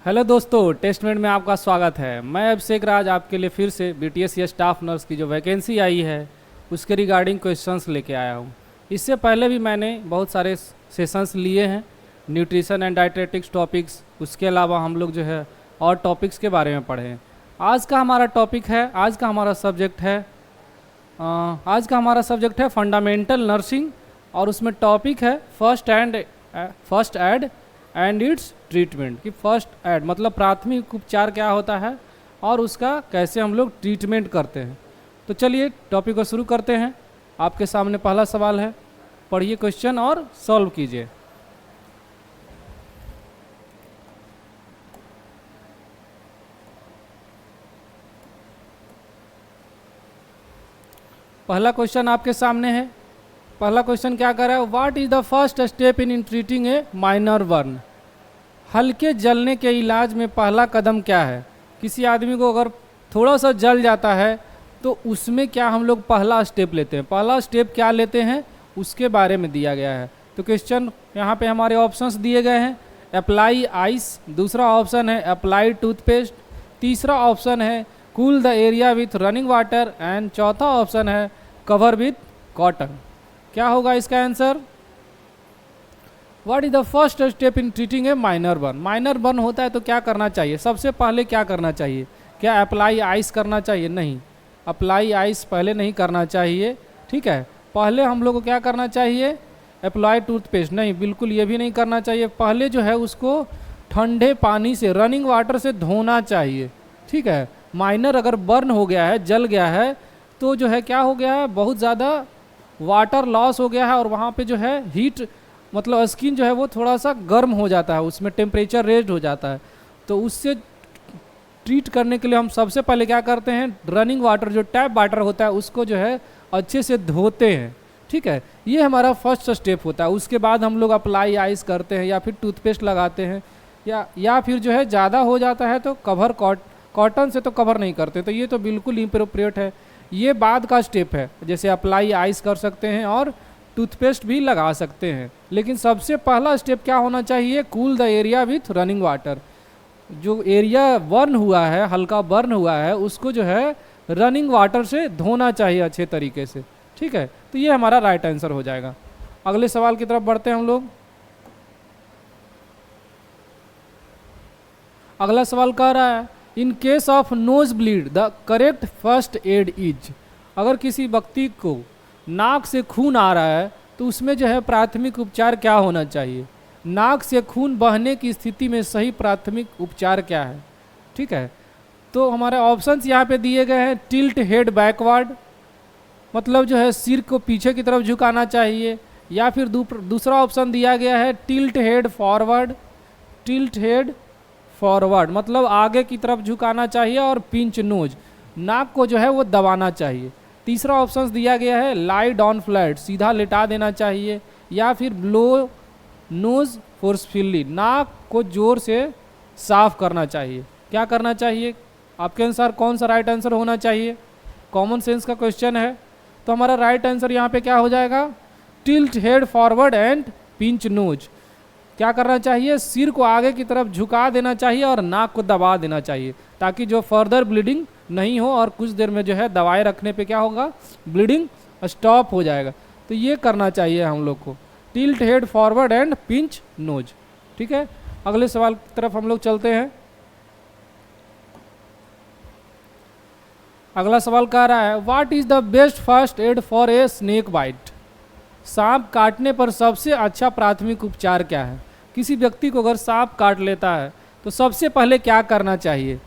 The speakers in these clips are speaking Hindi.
हेलो दोस्तों, टेस्टमेंट में आपका स्वागत है। मैं अभिषेक राज आपके लिए फिर से बीटीएस या स्टाफ नर्स की जो वैकेंसी आई है उसके रिगार्डिंग क्वेश्चंस लेके आया हूँ। इससे पहले भी मैंने बहुत सारे सेशंस लिए हैं, न्यूट्रिशन एंड डाइटेटिक्स टॉपिक्स, उसके अलावा हम लोग जो है और टॉपिक्स के बारे में पढ़े हैं। आज का हमारा टॉपिक है, आज का हमारा सब्जेक्ट है फंडामेंटल नर्सिंग, और उसमें टॉपिक है first aid and it's treatment. कि फर्स्ट एड मतलब प्राथमिक उपचार क्या होता है और उसका कैसे हम लोग ट्रीटमेंट करते हैं। तो चलिए टॉपिक को शुरू करते हैं। आपके सामने पहला सवाल है, पढ़िए क्वेश्चन और सॉल्व कीजिए। पहला क्वेश्चन आपके सामने है। पहला क्वेश्चन क्या कर रहा है, what is the first step in treating A minor burn. हल्के जलने के इलाज में पहला कदम क्या है। किसी आदमी को अगर थोड़ा सा जल जाता है तो उसमें क्या हम लोग पहला स्टेप लेते हैं, पहला स्टेप क्या लेते हैं उसके बारे में दिया गया है। तो क्वेश्चन यहाँ पे हमारे ऑप्शंस दिए गए हैं, अप्लाई आइस, दूसरा ऑप्शन है अप्लाई टूथपेस्ट, तीसरा ऑप्शन है cool the area with running water, and चौथा ऑप्शन है कवर विथ कॉटन। क्या होगा इसका answer. What is the first step in treating A minor burn. Minor burn होता है तो क्या करना चाहिए, सबसे पहले क्या करना चाहिए। क्या अप्लाई आइस करना चाहिए, नहीं, अप्लाई आइस पहले नहीं करना चाहिए। ठीक है, पहले हम लोग को क्या करना चाहिए, अप्लाई टूथपेस्ट, नहीं, बिल्कुल ये भी नहीं करना चाहिए। पहले जो है उसको ठंडे पानी से, रनिंग वाटर से धोना चाहिए। ठीक है, माइनर अगर बर्न हो गया है, जल गया है, तो जो है क्या हो गया है, बहुत ज़्यादा वाटर लॉस हो गया है और वहाँ पे जो है हीट मतलब स्किन जो है वो थोड़ा सा गर्म हो जाता है, उसमें टेम्परेचर रेज हो जाता है। तो उससे ट्रीट करने के लिए हम सबसे पहले क्या करते हैं, रनिंग वाटर जो टैप वाटर होता है उसको जो है अच्छे से धोते हैं। ठीक है, ये हमारा फर्स्ट स्टेप होता है। उसके बाद हम लोग अप्लाई आइस करते हैं या फिर टूथपेस्ट लगाते हैं, या फिर जो है ज़्यादा हो जाता है तो कॉटन से तो कवर नहीं करते। तो ये तो बिल्कुल इम्प्रोप्रिएट है, ये बाद का स्टेप है। जैसे अप्लाई आइस कर सकते हैं और टूथपेस्ट भी लगा सकते हैं, लेकिन सबसे पहला स्टेप क्या होना चाहिए, cool the area with running water. जो एरिया बर्न हुआ है, हल्का बर्न हुआ है, उसको जो है रनिंग वाटर से धोना चाहिए अच्छे तरीके से। ठीक है, तो ये हमारा राइट आंसर हो जाएगा। अगले सवाल की तरफ बढ़ते हैं हम लोग। अगला सवाल कह रहा है, in case of nose bleed the correct first aid is. अगर किसी व्यक्ति को नाक से खून आ रहा है तो उसमें जो है प्राथमिक उपचार क्या होना चाहिए। नाक से खून बहने की स्थिति में सही प्राथमिक उपचार क्या है। ठीक है, तो हमारे ऑप्शंस यहाँ पे दिए गए हैं, टिल्ट हेड बैकवर्ड, मतलब जो है सिर को पीछे की तरफ झुकाना चाहिए, या फिर दूसरा ऑप्शन दिया गया है tilt head forward. Tilt head forward मतलब आगे की तरफ झुकाना चाहिए, और पिंच नोज, नाक को जो है वो दबाना चाहिए। तीसरा ऑप्शन दिया गया है लाई डाउन फ्लैट, सीधा लेटा देना चाहिए, या फिर ब्लो नोज फोर्सफुली, नाक को जोर से साफ करना चाहिए। क्या करना चाहिए, आपके अनुसार कौन सा राइट आंसर होना चाहिए। कॉमन सेंस का क्वेश्चन है, तो हमारा राइट आंसर यहाँ पे क्या हो जाएगा, tilt head forward and pinch nose. क्या करना चाहिए, सिर को आगे की तरफ झुका देना चाहिए और नाक को दबा देना चाहिए, ताकि जो फर्दर ब्लीडिंग नहीं हो, और कुछ देर में जो है दवाई रखने पे क्या होगा, ब्लीडिंग स्टॉप हो जाएगा। तो ये करना चाहिए हम लोग को, tilt head forward and pinch nose. ठीक है, अगले सवाल की तरफ हम लोग चलते हैं। अगला सवाल कह रहा है, what is the best first aid for a snake bite. सांप काटने पर सबसे अच्छा प्राथमिक उपचार क्या है। किसी व्यक्ति को अगर सांप काट लेता है तो सबसे पहले क्या करना चाहिए।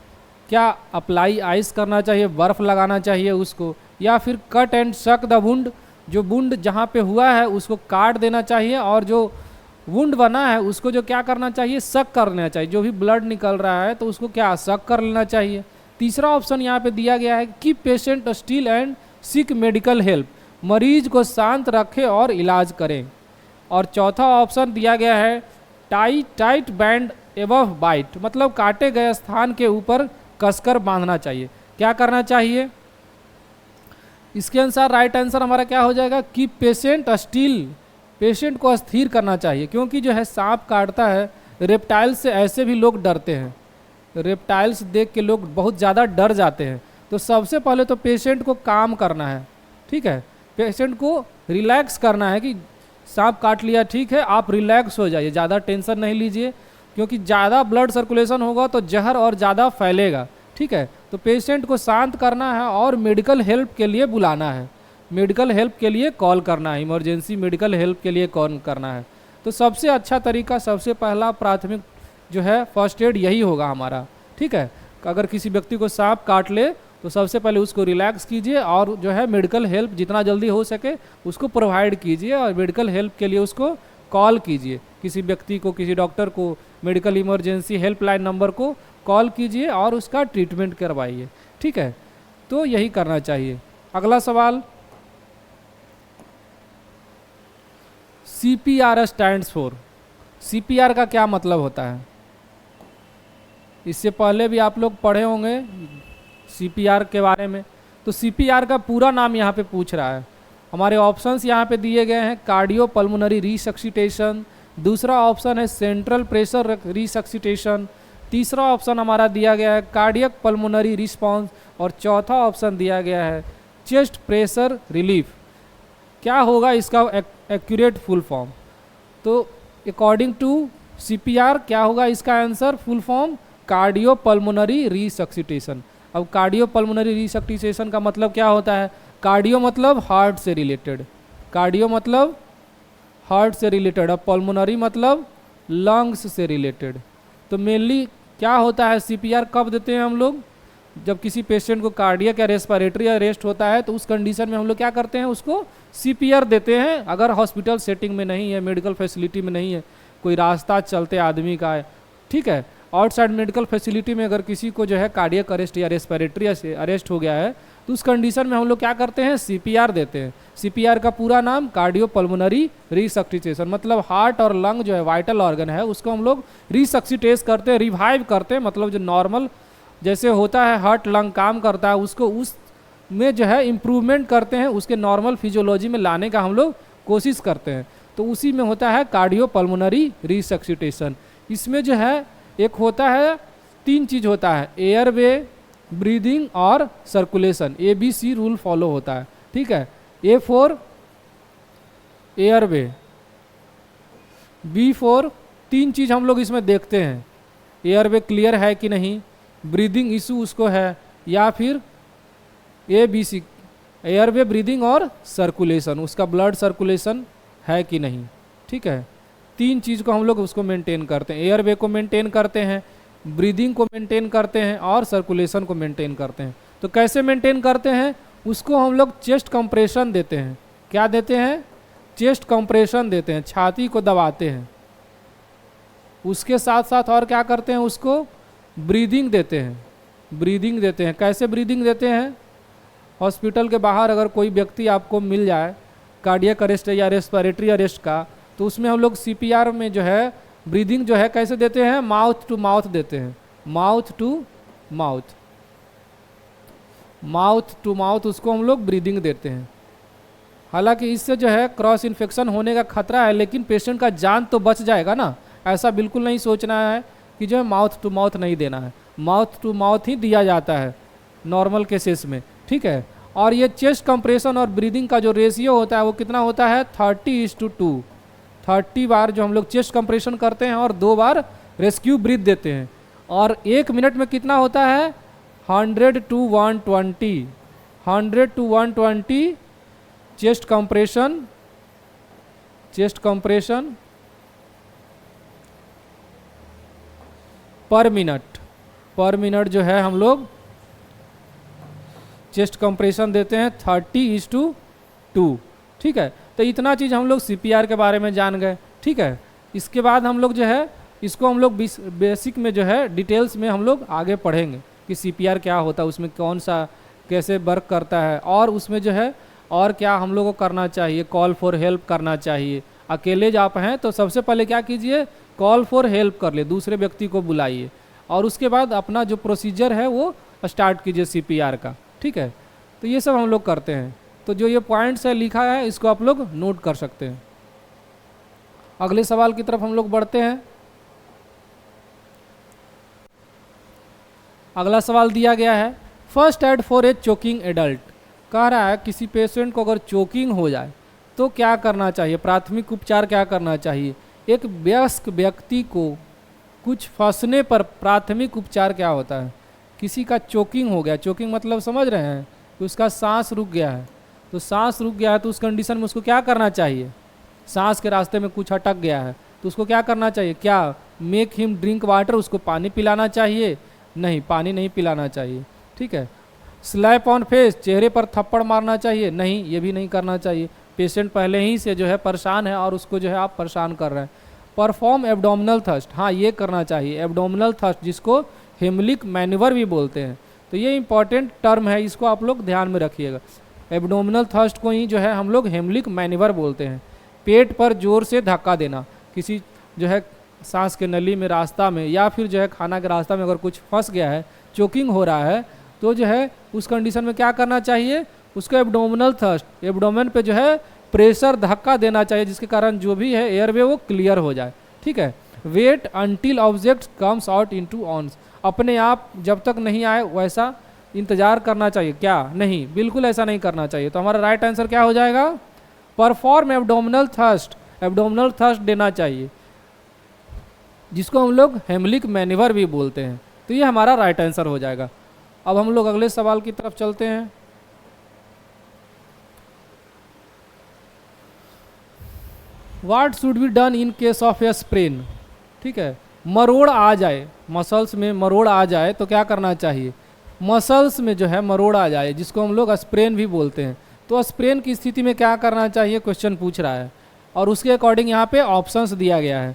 क्या अप्लाई आइस करना चाहिए, बर्फ़ लगाना चाहिए उसको, या फिर कट एंड शक द वुंड, जो वुंड जहाँ पे हुआ है उसको काट देना चाहिए, और जो वुंड बना है उसको जो क्या करना चाहिए, शक करना चाहिए। जो भी ब्लड निकल रहा है तो उसको क्या शक कर लेना चाहिए। तीसरा ऑप्शन यहाँ पे दिया गया है कि patient still and seek medical help, मरीज को शांत रखें और इलाज करें। और चौथा ऑप्शन दिया गया है टाइट बैंड एबव बाइट, मतलब काटे गए स्थान के ऊपर कसकर बांधना चाहिए। क्या करना चाहिए, इसके अनुसार राइट आंसर हमारा क्या हो जाएगा कि पेशेंट स्टिल, पेशेंट को अस्थिर करना चाहिए, क्योंकि जो है सांप काटता है, रेप्टाइल से ऐसे भी लोग डरते हैं, रेप्टाइल्स देख के लोग बहुत ज़्यादा डर जाते हैं। तो सबसे पहले तो पेशेंट को काम करना है, ठीक है, पेशेंट को रिलैक्स करना है कि सांप काट लिया, ठीक है, आप रिलैक्स हो जाइए, ज़्यादा टेंशन नहीं लीजिए, क्योंकि ज़्यादा ब्लड सर्कुलेशन होगा तो जहर और ज़्यादा फैलेगा, ठीक है। तो पेशेंट को शांत करना है और मेडिकल हेल्प के लिए बुलाना है, मेडिकल हेल्प के लिए कॉल करना है, इमरजेंसी मेडिकल हेल्प के लिए कॉल करना है। तो सबसे अच्छा तरीका, सबसे पहला प्राथमिक जो है फर्स्ट एड यही होगा हमारा, ठीक है। अगर किसी व्यक्ति को सांप काट ले तो सबसे पहले उसको रिलैक्स कीजिए और जो है मेडिकल हेल्प जितना जल्दी हो सके उसको प्रोवाइड कीजिए और मेडिकल हेल्प के लिए उसको कॉल कीजिए, किसी व्यक्ति को, किसी डॉक्टर को, मेडिकल इमरजेंसी हेल्पलाइन नंबर को कॉल कीजिए और उसका ट्रीटमेंट करवाइए, ठीक है। तो यही करना चाहिए। अगला सवाल, CPR स्टैंड्स फॉर, CPR का क्या मतलब होता है? इससे पहले भी आप लोग पढ़े होंगे CPR के बारे में। तो CPR का पूरा नाम यहाँ पे पूछ रहा है। हमारे ऑप्शंस यहाँ पे दिए गए हैं, कार्डियो पल्मोनरी रिसक्सिटेशन, दूसरा ऑप्शन है सेंट्रल प्रेशर रिसक्सिटेशन, तीसरा ऑप्शन हमारा दिया गया है कार्डियक पल्मोनरी रिस्पॉन्स और चौथा ऑप्शन दिया गया है चेस्ट प्रेशर रिलीफ। क्या होगा इसका एक्यूरेट फुल फॉर्म? तो अकॉर्डिंग टू CPR क्या होगा इसका answer? Full form cardio pulmonary resuscitation. अब कार्डियो पल्मोनरी रिसक्सिटेशन का मतलब क्या होता है? कार्डियो मतलब हार्ट से रिलेटेड, कार्डियो मतलब हार्ट से रिलेटेड, और पल्मोनरी मतलब लंग्स से रिलेटेड। तो मेनली क्या होता है, CPR कब देते हैं हम लोग? जब किसी पेशेंट को कार्डियक या रेस्पिरेटरी अरेस्ट होता है तो उस कंडीशन में हम लोग क्या करते हैं, उसको CPR देते हैं। अगर हॉस्पिटल सेटिंग में नहीं है, मेडिकल फैसिलिटी में नहीं है, कोई रास्ता चलते आदमी का है, ठीक है, आउटसाइड मेडिकल फैसिलिटी में अगर किसी को जो है कार्डियक अरेस्ट या रेस्पिरेटरी अरेस्ट हो गया है तो उस कंडीशन में हम लोग क्या करते हैं, CPR देते हैं। CPR का पूरा नाम कार्डियो पल्मोनरी रिसक्सिटेशन, मतलब हार्ट और लंग जो है वाइटल ऑर्गन है उसको हम लोग रिसक्सिटेट करते हैं, रिवाइव करते हैं, मतलब जो नॉर्मल जैसे होता है हार्ट लंग काम करता है उसको उस में जो है इम्प्रूवमेंट करते हैं, उसके नॉर्मल फिजियोलॉजी में लाने का हम लोग कोशिश करते हैं। तो उसी में होता है कार्डियो पल्मोनरी रिसक्सिटेशन। इसमें जो है एक होता है, 3 चीज़ होता है, एयरवे, ब्रीदिंग और सर्कुलेशन, ABC रूल फॉलो होता है, ठीक है। A for airway, B for 3 चीज़ हम लोग इसमें देखते हैं, एयरवे क्लियर है कि नहीं, ब्रीदिंग इशू उसको है, या फिर ABC एयरवे, ब्रीदिंग और सर्कुलेशन, उसका ब्लड सर्कुलेशन है कि नहीं, ठीक है। 3 चीज़ को हम लोग उसको मेंटेन करते हैं, एयरवे को मेंटेन करते हैं, ब्रीदिंग को मेंटेन करते हैं और सर्कुलेशन को मेंटेन करते हैं। तो कैसे मेंटेन करते हैं, उसको हम लोग चेस्ट कंप्रेशन देते हैं। क्या देते हैं? चेस्ट कंप्रेशन देते हैं, छाती को दबाते हैं। उसके साथ साथ और क्या करते हैं, उसको ब्रीदिंग देते हैं, ब्रीदिंग देते हैं। कैसे ब्रीदिंग देते हैं? हॉस्पिटल के बाहर अगर कोई व्यक्ति आपको मिल जाए कार्डियक अरेस्ट या रेस्पिरेटरी अरेस्ट का, तो उसमें हम लोग CPR में जो है ब्रीदिंग जो है कैसे देते हैं, माउथ टू माउथ देते हैं, mouth to mouth, mouth to mouth उसको हम लोग ब्रीदिंग देते हैं। हालांकि इससे जो है क्रॉस इन्फेक्शन होने का खतरा है, लेकिन पेशेंट का जान तो बच जाएगा ना। ऐसा बिल्कुल नहीं सोचना है कि जो है माउथ टू माउथ नहीं देना है, माउथ टू माउथ ही दिया जाता है नॉर्मल केसेस में, ठीक है। और ये चेस्ट कंप्रेशन और ब्रीदिंग का जो रेशियो होता है वो कितना होता है, 30:2, 30 बार जो हम लोग चेस्ट कंप्रेशन करते हैं और 2 बार रेस्क्यू ब्रीथ देते हैं। और 1 मिनट में कितना होता है, 100 to 120, 100 to 120 chest compression, chest compression पर मिनट जो है हम लोग चेस्ट कंप्रेशन देते हैं 30:2, ठीक है। तो इतना चीज़ हम लोग CPR के बारे में जान गए, ठीक है। इसके बाद हम लोग जो है इसको हम लोग बेसिक में जो है डिटेल्स में हम लोग आगे पढ़ेंगे कि CPR क्या होता है, उसमें कौन सा कैसे वर्क करता है, और उसमें जो है और क्या हम लोग को करना चाहिए, कॉल फॉर हेल्प करना चाहिए। अकेले जा आप हैं तो सबसे पहले क्या कीजिए, कॉल फॉर हेल्प कर ले, दूसरे व्यक्ति को बुलाइए और उसके बाद अपना जो प्रोसीजर है वो स्टार्ट कीजिए CPR का, ठीक है। तो ये सब हम लोग करते हैं। तो जो ये पॉइंट्स है लिखा है इसको आप लोग नोट कर सकते हैं। अगले सवाल की तरफ हम लोग बढ़ते हैं। अगला सवाल दिया गया है, first aid for A choking adult. कह रहा है किसी पेशेंट को अगर चोकिंग हो जाए तो क्या करना चाहिए, प्राथमिक उपचार क्या करना चाहिए। एक वयस्क व्यक्ति को कुछ फंसने पर प्राथमिक उपचार क्या होता है। किसी का चोकिंग हो गया, चोकिंग मतलब समझ रहे हैं कि उसका सांस रुक गया है, तो सांस रुक गया है तो उस कंडीशन में उसको क्या करना चाहिए, सांस के रास्ते में कुछ अटक गया है तो उसको क्या करना चाहिए, क्या मेक हिम ड्रिंक वाटर, उसको पानी पिलाना चाहिए, नहीं पानी नहीं पिलाना चाहिए। ठीक है। स्लैप ऑन फेस, चेहरे पर थप्पड़ मारना चाहिए, नहीं ये भी नहीं करना चाहिए, पेशेंट पहले ही से जो है परेशान है और उसको जो है आप परेशान कर रहे हैं। परफॉर्म एब्डोमिनल थ्रस्ट, हाँ ये करना चाहिए, एब्डोमिनल थ्रस्ट जिसको हेमलिक मैन्यूवर भी बोलते हैं, तो ये इंपॉर्टेंट टर्म है, इसको आप लोग ध्यान में रखिएगा। एब्डोमिनल थ्रस्ट को ही जो है हम लोग हेमलिक मैन्यूवर बोलते हैं। पेट पर जोर से धक्का देना, किसी जो है सांस के नली में, रास्ता में, या फिर जो है खाना के रास्ता में अगर कुछ फंस गया है, चोकिंग हो रहा है, तो जो है उस कंडीशन में क्या करना चाहिए, उसको एब्डोमिनल थ्रस्ट, एब्डोमेन पे जो है प्रेशर धक्का देना चाहिए, जिसके कारण जो भी है एयरवे वो क्लियर हो जाए। ठीक है। Wait until object comes out into ones, अपने आप जब तक नहीं आए वैसा इंतजार करना चाहिए, क्या नहीं, बिल्कुल ऐसा नहीं करना चाहिए। तो हमारा राइट आंसर क्या हो जाएगा, perform abdominal thrust, abdominal thrust देना चाहिए, जिसको हम लोग हेमलिक मैन्यूवर भी बोलते हैं। तो ये हमारा राइट आंसर हो जाएगा। अब हम लोग अगले सवाल की तरफ चलते हैं। What should be done in case of A sprain. ठीक है, मरोड़ आ जाए, मसल्स में मरोड़ आ जाए तो क्या करना चाहिए, मसल्स में जो है मरोड़ आ जाए जिसको हम लोग स्प्रेन भी बोलते हैं, तो स्प्रेन की स्थिति में क्या करना चाहिए, क्वेश्चन पूछ रहा है और उसके अकॉर्डिंग यहाँ पे ऑप्शंस दिया गया है।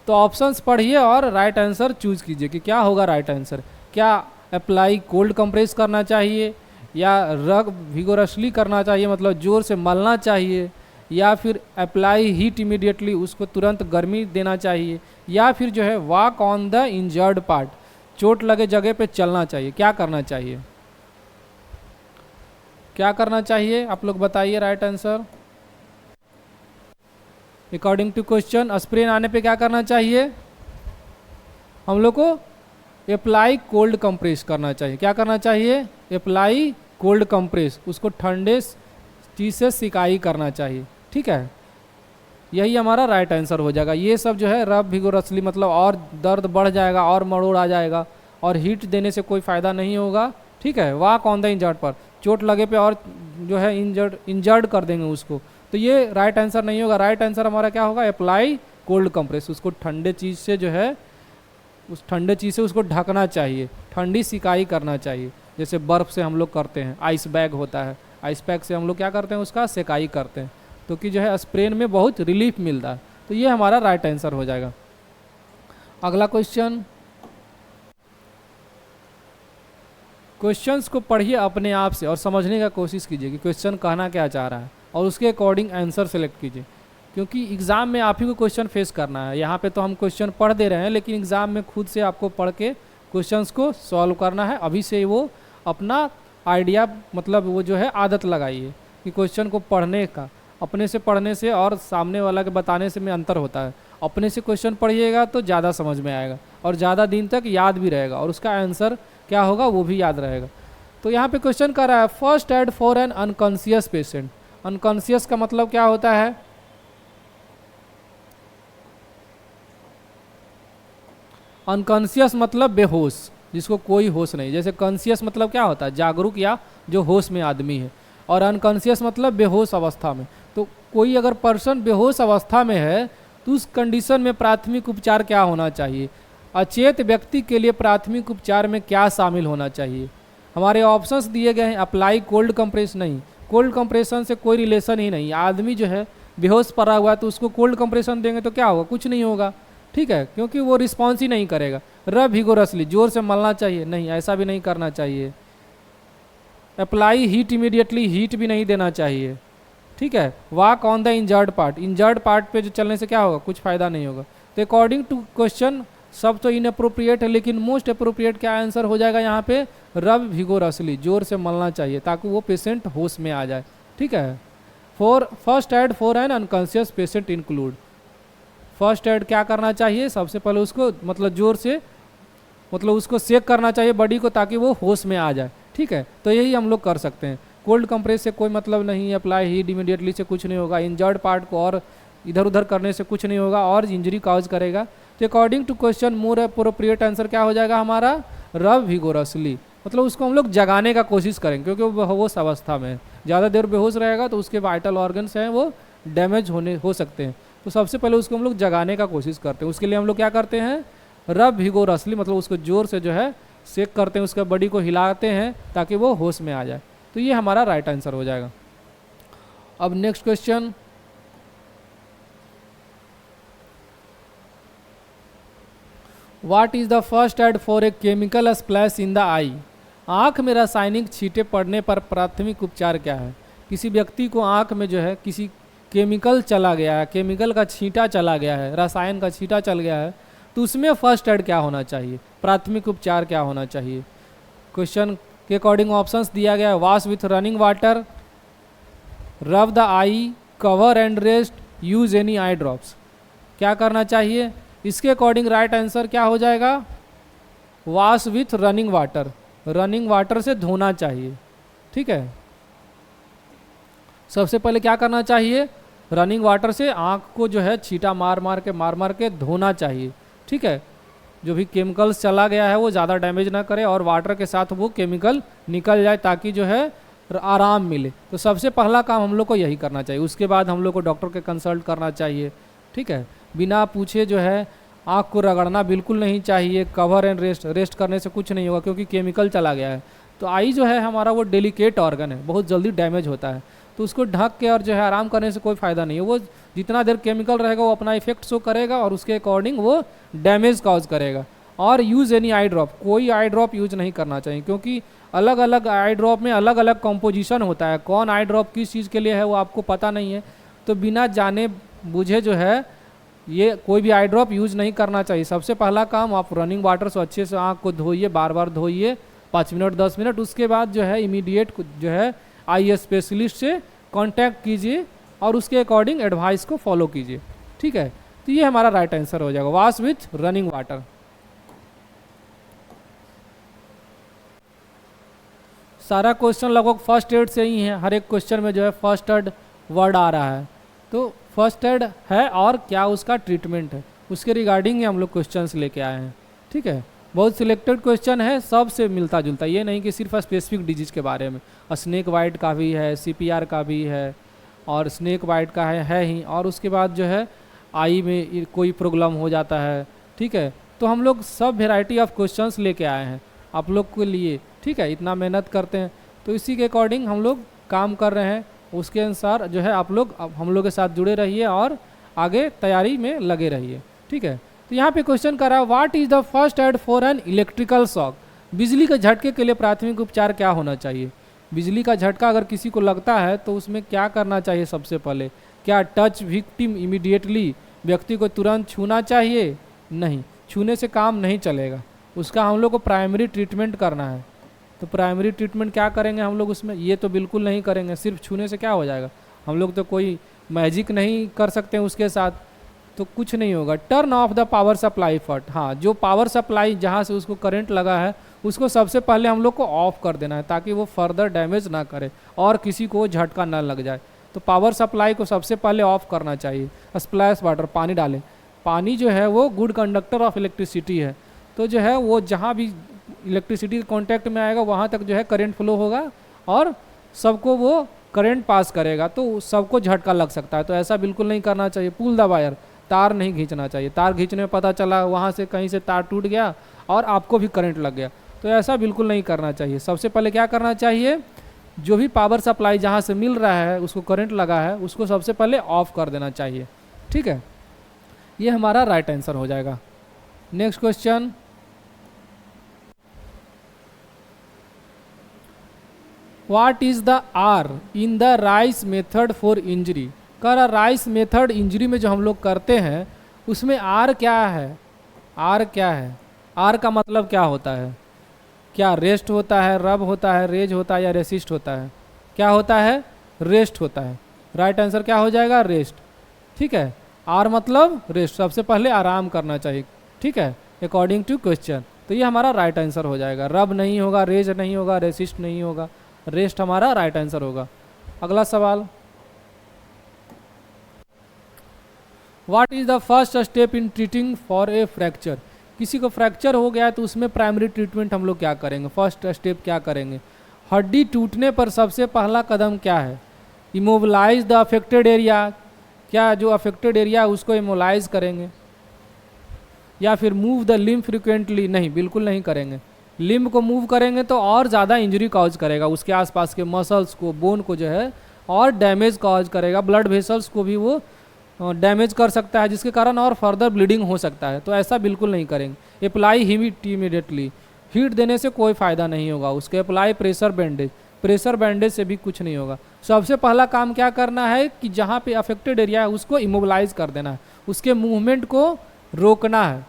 तो ऑप्शंस पढ़िए और राइट आंसर चूज कीजिए कि क्या होगा राइट आंसर। क्या अप्लाई कोल्ड कंप्रेस करना चाहिए, या रग विगोरसली करना चाहिए मतलब जोर से मलना चाहिए, या फिर अप्लाई हीट इमीडिएटली, उसको तुरंत गर्मी देना चाहिए, या फिर जो है walk on the injured part, चोट लगे जगह पे चलना चाहिए। क्या करना चाहिए, क्या करना चाहिए आप लोग बताइए right answer. According to question sprain आने पे क्या करना चाहिए, हम लोग को अप्लाई कोल्ड कंप्रेस करना चाहिए। क्या करना चाहिए, अप्लाई कोल्ड कंप्रेस, उसको ठंडे चीज़ से सिकाई करना चाहिए। ठीक है, यही हमारा राइट आंसर हो जाएगा। ये सब जो है रब विगोरसली मतलब और दर्द बढ़ जाएगा और मरोड़ आ जाएगा और हीट देने से कोई फ़ायदा नहीं होगा। ठीक है, वॉक ऑन द इंजर्ड पर, चोट लगे पे और जो है इंजर्ड कर देंगे उसको, तो ये राइट आंसर नहीं होगा। राइट आंसर हमारा क्या होगा, अप्लाई कोल्ड कंप्रेस, उसको ठंडे चीज़ से जो है उस ठंडे चीज़ से उसको ढकना चाहिए, ठंडी सिकाई करना चाहिए, जैसे बर्फ़ से हम लोग करते हैं, आइस बैग होता है, आइस पैक से हम लोग क्या करते हैं, उसका सिकाई करते हैं, तो कि जो है स्प्रेन में बहुत रिलीफ मिलता है। तो ये हमारा राइट आंसर हो जाएगा। अगला क्वेश्चन, क्वेश्चंस को पढ़िए अपने आप से और समझने का कोशिश कीजिए कि क्वेश्चन कहना क्या चाह रहा है और उसके अकॉर्डिंग आंसर सेलेक्ट कीजिए, क्योंकि एग्ज़ाम में आप ही को क्वेश्चन फेस करना है। यहाँ पे तो हम क्वेश्चन पढ़ दे रहे हैं, लेकिन एग्ज़ाम में खुद से आपको पढ़ के क्वेश्चंस को सॉल्व करना है। अभी से वो अपना आइडिया मतलब वो जो है आदत लगाइए कि क्वेश्चन को पढ़ने का, अपने से पढ़ने से और सामने वाला के बताने से में अंतर होता है। अपने से क्वेश्चन पढ़िएगा तो ज़्यादा समझ में आएगा और ज़्यादा दिन तक याद भी रहेगा और उसका आंसर क्या होगा वो भी याद रहेगा। तो यहाँ पे क्वेश्चन कर रहा है first aid for an unconscious patient. Unconscious का मतलब क्या होता है, अनकॉन्शियस मतलब बेहोश, जिसको कोई होश नहीं। जैसे कॉन्शियस मतलब क्या होता है, जागरूक या जो होश में आदमी है, और अनकॉन्शियस मतलब बेहोश अवस्था में। तो कोई अगर पर्सन बेहोश अवस्था में है तो उस कंडीशन में प्राथमिक उपचार क्या होना चाहिए, अचेत व्यक्ति के लिए प्राथमिक उपचार में क्या शामिल होना चाहिए। हमारे ऑप्शंस दिए गए हैं, अप्लाई कोल्ड कंप्रेस, नहीं, कोल्ड कंप्रेशन से कोई रिलेशन ही नहीं। आदमी जो है बेहोश पड़ा हुआ है तो उसको कोल्ड कंप्रेशन देंगे तो क्या होगा, कुछ नहीं होगा। ठीक है, क्योंकि वो रिस्पॉन्स ही नहीं करेगा। रब विगोरसली, जोर से मलना चाहिए, नहीं ऐसा भी नहीं करना चाहिए। अप्लाई हीट इमीडिएटली, हीट भी नहीं देना चाहिए। ठीक है, walk on the injured part, injured part पे जो चलने से क्या होगा, कुछ फायदा नहीं होगा। तो अकॉर्डिंग टू क्वेश्चन सब तो इनअप्रोप्रिएट है, लेकिन मोस्ट अप्रोप्रिएट क्या आंसर हो जाएगा यहाँ पे, रब विगोरसली, जोर से मलना चाहिए ताकि वो पेशेंट होश में आ जाए। ठीक है, for first aid for an unconscious patient include, first aid क्या करना चाहिए, सबसे पहले उसको मतलब जोर से मतलब उसको सेक करना चाहिए बॉडी को ताकि वो होश में आ जाए, ठीक है। तो यही हम लोग कर सकते हैं। कोल्ड कंप्रेस से कोई मतलब नहीं, अप्लाई हीट इमीडिएटली से कुछ नहीं होगा, इंजर्ड पार्ट को और इधर उधर करने से कुछ नहीं होगा और इंजरी काज करेगा। तो according to question more appropriate answer क्या हो जाएगा हमारा, रब विगोरसली, मतलब उसको हम लोग जगाने का कोशिश करेंगे क्योंकि वो बेहोश अवस्था में है। ज़्यादा देर बेहोश रहेगा तो उसके वाइटल ऑर्गन्स हैं वो डैमेज हो सकते हैं। तो सबसे पहले उसको हम लोग जगाने का कोशिश करते हैं। उसके लिए हम लोग क्या करते हैं, रब विगोरसली, मतलब उसको जोर से जो है सेक करते हैं, उसका बॉडी को हिलाते हैं ताकि वो होश में आ जाए। तो ये हमारा राइट आंसर हो जाएगा। अब next question, what is the first aid for a chemical splash in the eye. आँख में रासायनिक छींटे पड़ने पर प्राथमिक उपचार क्या है। किसी व्यक्ति को आँख में जो है किसी केमिकल चला गया है, केमिकल का छींटा चला गया है, रसायन का छींटा चल गया है, तो उसमें फर्स्ट एड क्या होना चाहिए, प्राथमिक उपचार क्या होना चाहिए। क्वेश्चन के अकॉर्डिंग ऑप्शंस दिया गया है, वॉश विथ रनिंग वाटर, रब the I, cover and rest, use any eye drops. क्या करना चाहिए, इसके अकॉर्डिंग राइट आंसर क्या हो जाएगा, wash with running water, running water से धोना चाहिए, ठीक है। सबसे पहले क्या करना चाहिए, रनिंग वाटर से आँख को जो है छींटा मार मार के धोना चाहिए, ठीक है। जो भी केमिकल्स चला गया है वो ज़्यादा डैमेज ना करे और वाटर के साथ वो केमिकल निकल जाए ताकि जो है आराम मिले। तो सबसे पहला काम हम लोग को यही करना चाहिए। उसके बाद हम लोग को डॉक्टर के कंसल्ट करना चाहिए, ठीक है। बिना पूछे जो है आँख को रगड़ना बिल्कुल नहीं चाहिए। कवर एंड रेस्ट करने से कुछ नहीं होगा क्योंकि केमिकल चला गया है। तो आई जो है हमारा वो डेलिकेट ऑर्गन है, बहुत जल्दी डैमेज होता है, तो उसको ढक के और जो है आराम करने से कोई फ़ायदा नहीं है। वो जितना देर केमिकल रहेगा वो अपना इफेक्ट शो करेगा और उसके अकॉर्डिंग वो डैमेज कॉज करेगा। और यूज़ एनी आई ड्रॉप, कोई आई ड्रॉप यूज नहीं करना चाहिए क्योंकि अलग अलग आई ड्रॉप में अलग अलग कॉम्पोजिशन होता है। कौन आई ड्रॉप किस चीज़ के लिए है वो आपको पता नहीं है, तो बिना जाने बुझे जो है ये कोई भी आई ड्रॉप यूज नहीं करना चाहिए। सबसे पहला काम आप रनिंग वाटर से अच्छे से आँख को धोइए, बार बार धोइए 5 मिनट 10 मिनट। उसके बाद जो है इमीडिएट जो है आई स्पेशलिस्ट से कांटेक्ट कीजिए और उसके अकॉर्डिंग एडवाइस को फॉलो कीजिए, ठीक है। तो ये हमारा राइट आंसर हो जाएगा, वॉश विथ रनिंग वाटर। सारा क्वेश्चन लगभग फर्स्ट एड से ही है, हर एक क्वेश्चन में जो है फर्स्ट एड वर्ड आ रहा है। तो फर्स्ट एड है और क्या उसका ट्रीटमेंट है उसके रिगार्डिंग ही हम लोग क्वेश्चंस लेके आए हैं, ठीक है। बहुत सिलेक्टेड क्वेश्चन है, सब से मिलता जुलता, ये नहीं कि सिर्फ स्पेसिफिक डिजीज़ के बारे में। स्नेक वाइट का भी है, CPR का भी है और स्नेक वाइट का है ही, और उसके बाद जो है आई में कोई प्रॉब्लम हो जाता है, ठीक है। तो हम लोग सब वेराइटी ऑफ क्वेश्चंस लेके आए हैं आप लोग के लिए, ठीक है। इतना मेहनत करते हैं तो इसी के अकॉर्डिंग हम लोग काम कर रहे हैं, उसके अनुसार जो है आप लोग हम लोग के साथ जुड़े रहिए और आगे तैयारी में लगे रहिए, ठीक है। तो यहाँ पे क्वेश्चन कर रहा है, what is the first aid for an electrical shock. बिजली के झटके के लिए प्राथमिक उपचार क्या होना चाहिए। बिजली का झटका अगर किसी को लगता है तो उसमें क्या करना चाहिए सबसे पहले, क्या टच विक्टिम इमीडिएटली, व्यक्ति को तुरंत छूना चाहिए, नहीं, छूने से काम नहीं चलेगा, उसका हम लोग को प्राइमरी ट्रीटमेंट करना है। तो प्राइमरी ट्रीटमेंट क्या करेंगे हम लोग उसमें, ये तो बिल्कुल नहीं करेंगे, सिर्फ छूने से क्या हो जाएगा, हम लोग तो कोई मैजिक नहीं कर सकते हैं उसके साथ, तो कुछ नहीं होगा। Turn off the power supply फट, हाँ, जो पावर सप्लाई जहाँ से उसको करंट लगा है उसको सबसे पहले हम लोग को ऑफ कर देना है ताकि वो फर्दर डैमेज ना करे और किसी को झटका ना लग जाए। तो पावर सप्लाई को सबसे पहले ऑफ करना चाहिए। स्प्लैश वाटर, पानी डालें, पानी जो है वो गुड कंडक्टर ऑफ इलेक्ट्रिसिटी है, तो जो है वो जहाँ भी इलेक्ट्रिसिटी कॉन्टैक्ट में आएगा वहाँ तक जो है करंट फ्लो होगा और सबको वो करंट पास करेगा, तो सबको झटका लग सकता है। तो ऐसा बिल्कुल नहीं करना चाहिए। पुल द वायर, तार नहीं खींचना चाहिए, तार खींचने में पता चला वहाँ से कहीं से तार टूट गया और आपको भी करंट लग गया, तो ऐसा बिल्कुल नहीं करना चाहिए। सबसे पहले क्या करना चाहिए, जो भी पावर सप्लाई जहाँ से मिल रहा है उसको करंट लगा है उसको सबसे पहले ऑफ कर देना चाहिए, ठीक है। ये हमारा राइट आंसर हो जाएगा। Next question, what is the R in the RICE method for injury. कह रहा राइस मेथड इंजरी में जो हम लोग करते हैं उसमें आर क्या है, आर क्या है, आर का मतलब क्या होता है, क्या रेस्ट होता है, रब होता है, रेज होता है या रेसिस्ट होता है, क्या होता है, रेस्ट होता है। राइट आंसर क्या हो जाएगा, रेस्ट, ठीक है। आर मतलब रेस्ट, सबसे पहले आराम करना चाहिए, ठीक है, अकॉर्डिंग टू क्वेश्चन। तो ये हमारा राइट आंसर हो जाएगा। रब नहीं होगा, रेज नहीं होगा, रेसिस्ट नहीं होगा, रेस्ट हमारा राइट आंसर होगा। अगला सवाल, what is the first step in treating for a fracture. किसी को फ्रैक्चर हो गया है तो उसमें प्राइमरी ट्रीटमेंट हम लोग क्या करेंगे, फर्स्ट स्टेप क्या करेंगे। हड्डी टूटने पर सबसे पहला कदम क्या है, इमोबिलाइज द अफेक्टेड एरिया। क्या जो अफेक्टेड एरिया है उसको इमोलाइज करेंगे, या फिर मूव द लिम्ब फ्रिक्वेंटली। नहीं, बिल्कुल नहीं करेंगे। लिम्ब को मूव करेंगे तो और ज़्यादा इंजरी कॉज करेगा, उसके आसपास के मसल्स को, बोन को जो है और डैमेज कॉज करेगा, ब्लड वेसल्स को भी वो डैमेज कर सकता है, जिसके कारण और फर्दर ब्लीडिंग हो सकता है। तो ऐसा बिल्कुल नहीं करेंगे। अप्लाई हीट इमीडिएटली, हीट देने से कोई फ़ायदा नहीं होगा उसके। Apply pressure bandage, pressure bandage से भी कुछ नहीं होगा। सबसे पहला काम क्या करना है कि जहाँ पे अफेक्टेड एरिया है उसको इमोबिलाइज कर देना है, उसके मूवमेंट को रोकना है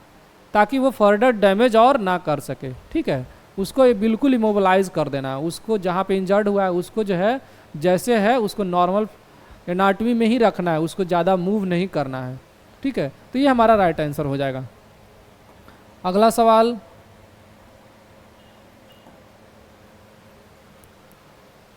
ताकि वो फर्दर डैमेज और ना कर सके। ठीक है, उसको बिल्कुल इमोबिलाइज कर देना है। उसको जहाँ पे इंजर्ड हुआ है उसको जो है जैसे है उसको नॉर्मल एनाटमी में ही रखना है, उसको ज़्यादा मूव नहीं करना है। ठीक है, तो ये हमारा राइट आंसर हो जाएगा। अगला सवाल,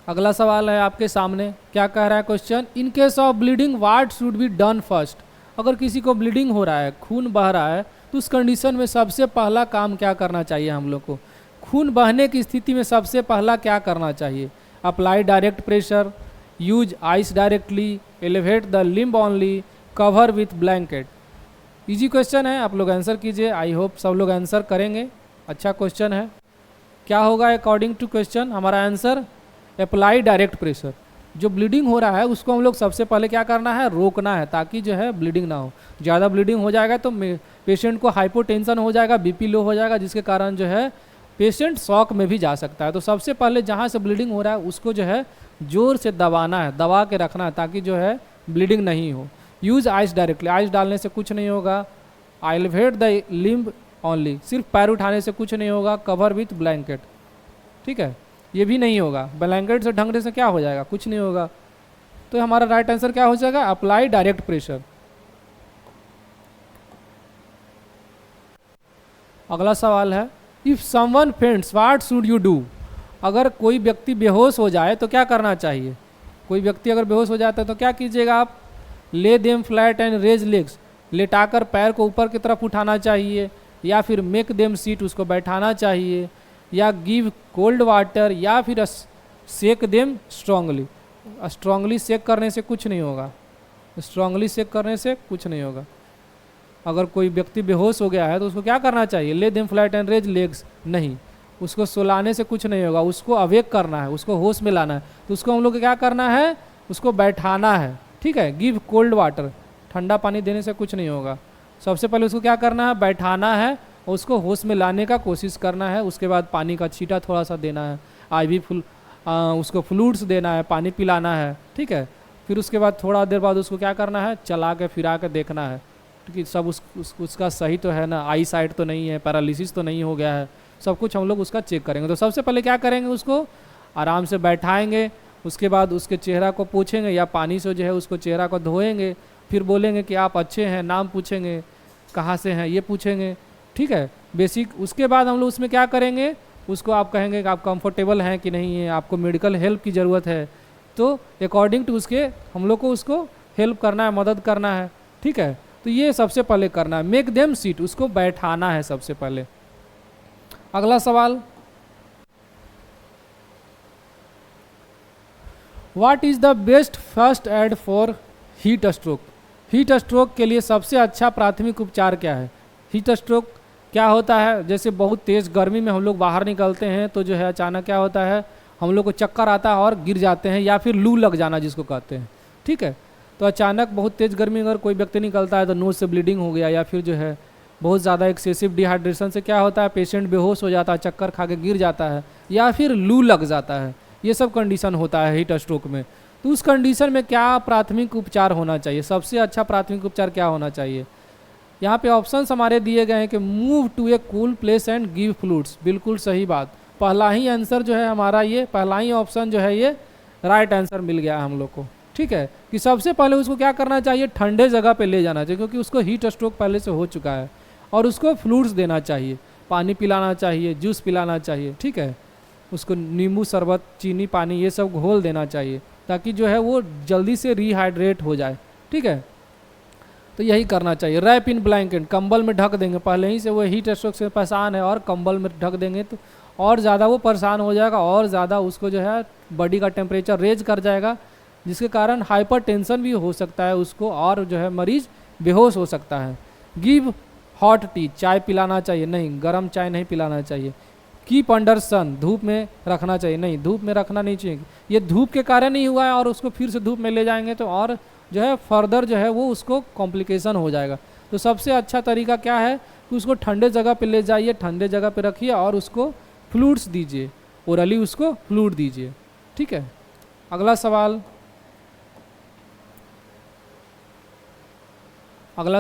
अगला सवाल है आपके सामने, क्या कह रहा है question, in case of bleeding what should be done first. अगर किसी को ब्लीडिंग हो रहा है, खून बह रहा है, तो उस कंडीशन में सबसे पहला काम क्या करना चाहिए हम लोग को। खून बहने की स्थिति में सबसे पहला क्या करना चाहिए, apply direct pressure, use ice directly, elevate the limb only, cover with blanket. Easy question है, आप लोग आंसर कीजिए। आई होप सब लोग आंसर करेंगे। अच्छा क्वेश्चन है। क्या होगा अकॉर्डिंग टू क्वेश्चन हमारा आंसर, अप्लाई डायरेक्ट प्रेशर। जो ब्लीडिंग हो रहा है उसको हम लोग सबसे पहले क्या करना है, रोकना है, ताकि जो है ब्लीडिंग ना हो। ज़्यादा ब्लीडिंग हो जाएगा तो पेशेंट को हाइपोटेंशन हो जाएगा, बीपी लो हो जाएगा, जिसके कारण जो है पेशेंट शॉक में भी जा सकता है। तो सबसे पहले जहाँ से ब्लीडिंग हो रहा है उसको जो है जोर से दबाना है, दबा के रखना है, ताकि जो है ब्लीडिंग नहीं हो। यूज आइस डायरेक्टली, आइस डालने से कुछ नहीं होगा। एलिवेट द लिम्ब ओनली, सिर्फ पैर उठाने से कुछ नहीं होगा। कवर विथ ब्लैंकेट, ठीक है, ये भी नहीं होगा। ब्लैंकेट से ढंगने से क्या हो जाएगा, कुछ नहीं होगा। तो हमारा राइट आंसर क्या हो जाएगा, अप्लाई डायरेक्ट प्रेशर। अगला सवाल है, if someone फेंट्स what should you do. अगर कोई व्यक्ति बेहोश हो जाए तो क्या करना चाहिए। कोई व्यक्ति अगर बेहोश हो जाता है तो क्या कीजिएगा आप, lay them flat and raise legs, लेटाकर पैर को ऊपर की तरफ उठाना चाहिए, या फिर मेक देम सीट, उसको बैठाना चाहिए, या गिव कोल्ड वाटर, या फिर सेक देम स्ट्रांगली। स्ट्रांगली सेक करने से कुछ नहीं होगा, स्ट्रांगली सेक करने से कुछ नहीं होगा। अगर कोई व्यक्ति बेहोश हो गया है तो उसको क्या करना चाहिए, lay them flat and raise legs, नहीं, उसको सुलाने से कुछ नहीं होगा, उसको अवेक करना है, उसको होश में लाना है। तो उसको हम लोग क्या करना है, उसको बैठाना है। ठीक है, गिव कोल्ड वाटर, ठंडा पानी देने से कुछ नहीं होगा। सबसे पहले उसको क्या करना है, बैठाना है, उसको होश में लाने का कोशिश करना है। उसके बाद पानी का छींटा थोड़ा सा देना है, आईवी उसको फ्लूइड्स देना है, पानी पिलाना है। ठीक है, फिर उसके बाद थोड़ा देर बाद उसको क्या करना है, चला के फिरा के देखना है कि सब उसका सही तो है ना, आई साइड तो नहीं है, पैरालिसिस तो नहीं हो गया है, सब कुछ हम लोग उसका चेक करेंगे। तो सबसे पहले क्या करेंगे, उसको आराम से बैठाएंगे। उसके बाद उसके चेहरा को पूछेंगे, या पानी से जो है उसको चेहरा को धोएंगे। फिर बोलेंगे कि आप अच्छे हैं, नाम पूछेंगे, कहाँ से हैं ये पूछेंगे। ठीक है, बेसिक। उसके बाद हम लोग उसमें क्या करेंगे, उसको आप कहेंगे कि आप कंफर्टेबल हैं कि नहीं है, आपको मेडिकल हेल्प की ज़रूरत है, तो अकॉर्डिंग टू उसके हम लोग को उसको हेल्प करना है, मदद करना है। ठीक है, तो ये सबसे पहले करना है। मेक देम सीट, उसको बैठाना है सबसे पहले। अगला सवाल, what is the best first aid for heat stroke. Heat stroke के लिए सबसे अच्छा प्राथमिक उपचार क्या है। हीट स्ट्रोक क्या होता है, जैसे बहुत तेज़ गर्मी में हम लोग बाहर निकलते हैं तो जो है अचानक क्या होता है, हम लोग को चक्कर आता है और गिर जाते हैं, या फिर लू लग जाना जिसको कहते हैं। ठीक है, तो अचानक बहुत तेज़ गर्मी अगर कोई व्यक्ति निकलता है तो नोज से ब्लीडिंग हो गया, या फिर जो है बहुत ज़्यादा एक्सेसिव डिहाइड्रेशन से क्या होता है, पेशेंट बेहोश हो जाता है, चक्कर खा के गिर जाता है, या फिर लू लग जाता है। ये सब कंडीशन होता है हीट स्ट्रोक में। तो उस कंडीशन में क्या प्राथमिक उपचार होना चाहिए, सबसे अच्छा प्राथमिक उपचार क्या होना चाहिए। यहाँ पे ऑप्शंस हमारे दिए गए हैं कि move to a cool place and give fluids. बिल्कुल सही बात, पहला ही आंसर जो है हमारा, ये पहला ही ऑप्शन जो है ये राइट आंसर मिल गया हम लोग को। ठीक है, कि सबसे पहले उसको क्या करना चाहिए, ठंडे जगह पे ले जाना चाहिए, क्योंकि उसको हीट स्ट्रोक पहले से हो चुका है, और उसको फ्लूइड्स देना चाहिए। पानी पिलाना चाहिए, जूस पिलाना चाहिए, ठीक है। उसको नींबू शरबत, चीनी, पानी ये सब घोल देना चाहिए ताकि जो है वो जल्दी से रिहाइड्रेट हो जाए, ठीक है। तो यही करना चाहिए। रैप इन ब्लैंकेट, कंबल में ढक देंगे, पहले ही से वो हीट स्ट्रोक से परेशान है और कंबल में ढक देंगे तो और ज़्यादा वो परेशान हो जाएगा और ज़्यादा उसको जो है बॉडी का टेम्परेचर रेज कर जाएगा, जिसके कारण हाइपर टेंशन भी हो सकता है उसको और जो है मरीज़ बेहोश हो सकता है। गिव हॉट टी, चाय पिलाना चाहिए नहीं, गर्म चाय नहीं पिलाना चाहिए। कीप अंडर सन, धूप में रखना चाहिए नहीं, धूप में रखना नहीं चाहिए। ये धूप के कारण ही हुआ है और उसको फिर से धूप में ले जाएंगे तो और जो है फर्दर जो है वो उसको कॉम्प्लिकेशन हो जाएगा। तो सबसे अच्छा तरीका क्या है कि उसको ठंडे जगह पे ले जाइए, ठंडे जगह पे रखिए और उसको फ्लूइड्स दीजिए, ओरली उसको फ्लूइड दीजिए, ठीक है। अगला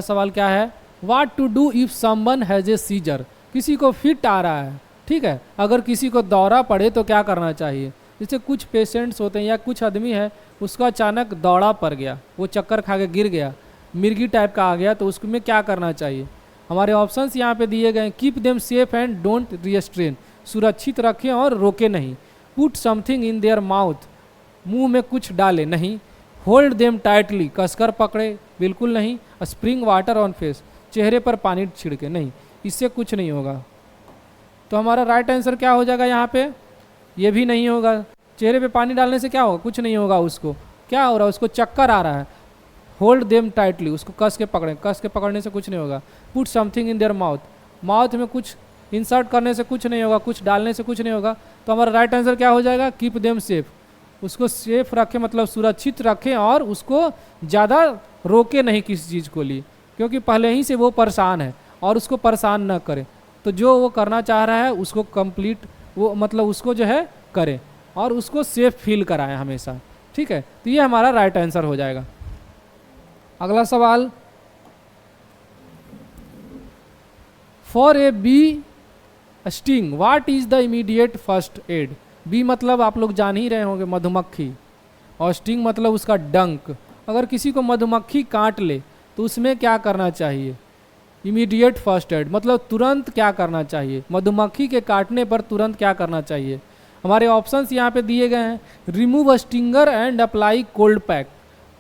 सवाल क्या है, what to do if someone has a seizure, किसी को फिट आ रहा है, ठीक है, अगर किसी को दौरा पड़े तो क्या करना चाहिए। जैसे कुछ पेशेंट्स होते हैं या कुछ आदमी है उसका अचानक दौरा पड़ गया, वो चक्कर खा के गिर गया, मिर्गी टाइप का आ गया, तो उसमें क्या करना चाहिए। हमारे ऑप्शंस यहाँ पे दिए गए, keep them safe and don't restrain, सुरक्षित रखें और रोके नहीं। Put something in their mouth, मुंह में कुछ डाले नहीं। होल्ड देम टाइटली, कसकर पकड़े, बिल्कुल नहीं। स्प्रिंग वाटर ऑन फेस, चेहरे पर पानी छिड़के नहीं, इससे कुछ नहीं होगा। तो हमारा राइट आंसर क्या हो जाएगा यहाँ पे, ये भी नहीं होगा। चेहरे पे पानी डालने से क्या होगा, कुछ नहीं होगा। उसको क्या हो रहा है, उसको चक्कर आ रहा है। होल्ड देम टाइटली, उसको कस के पकड़ें, कस के पकड़ने से कुछ नहीं होगा। Put something in their mouth, mouth में कुछ इंसर्ट करने से कुछ नहीं होगा, कुछ डालने से कुछ नहीं होगा। तो हमारा राइट आंसर क्या हो जाएगा, कीप देम सेफ, उसको सेफ रखें, मतलब सुरक्षित रखें और उसको ज़्यादा रोके नहीं किसी चीज़ को लिए, क्योंकि पहले ही से वो परेशान है और उसको परेशान न करें। तो जो वो करना चाह रहा है उसको कंप्लीट, वो मतलब उसको जो है करें और उसको सेफ फील कराएं हमेशा, ठीक है। तो ये हमारा राइट आंसर हो जाएगा। अगला सवाल, for a bee sting what is the immediate first aid. Bee मतलब आप लोग जान ही रहे होंगे मधुमक्खी, और स्टिंग मतलब उसका डंक। अगर किसी को मधुमक्खी काट ले तो उसमें क्या करना चाहिए। इमीडिएट फर्स्ट एड मतलब तुरंत क्या करना चाहिए, मधुमक्खी के काटने पर तुरंत क्या करना चाहिए। हमारे ऑप्शंस यहाँ पे दिए गए हैं, remove stinger and apply cold pack,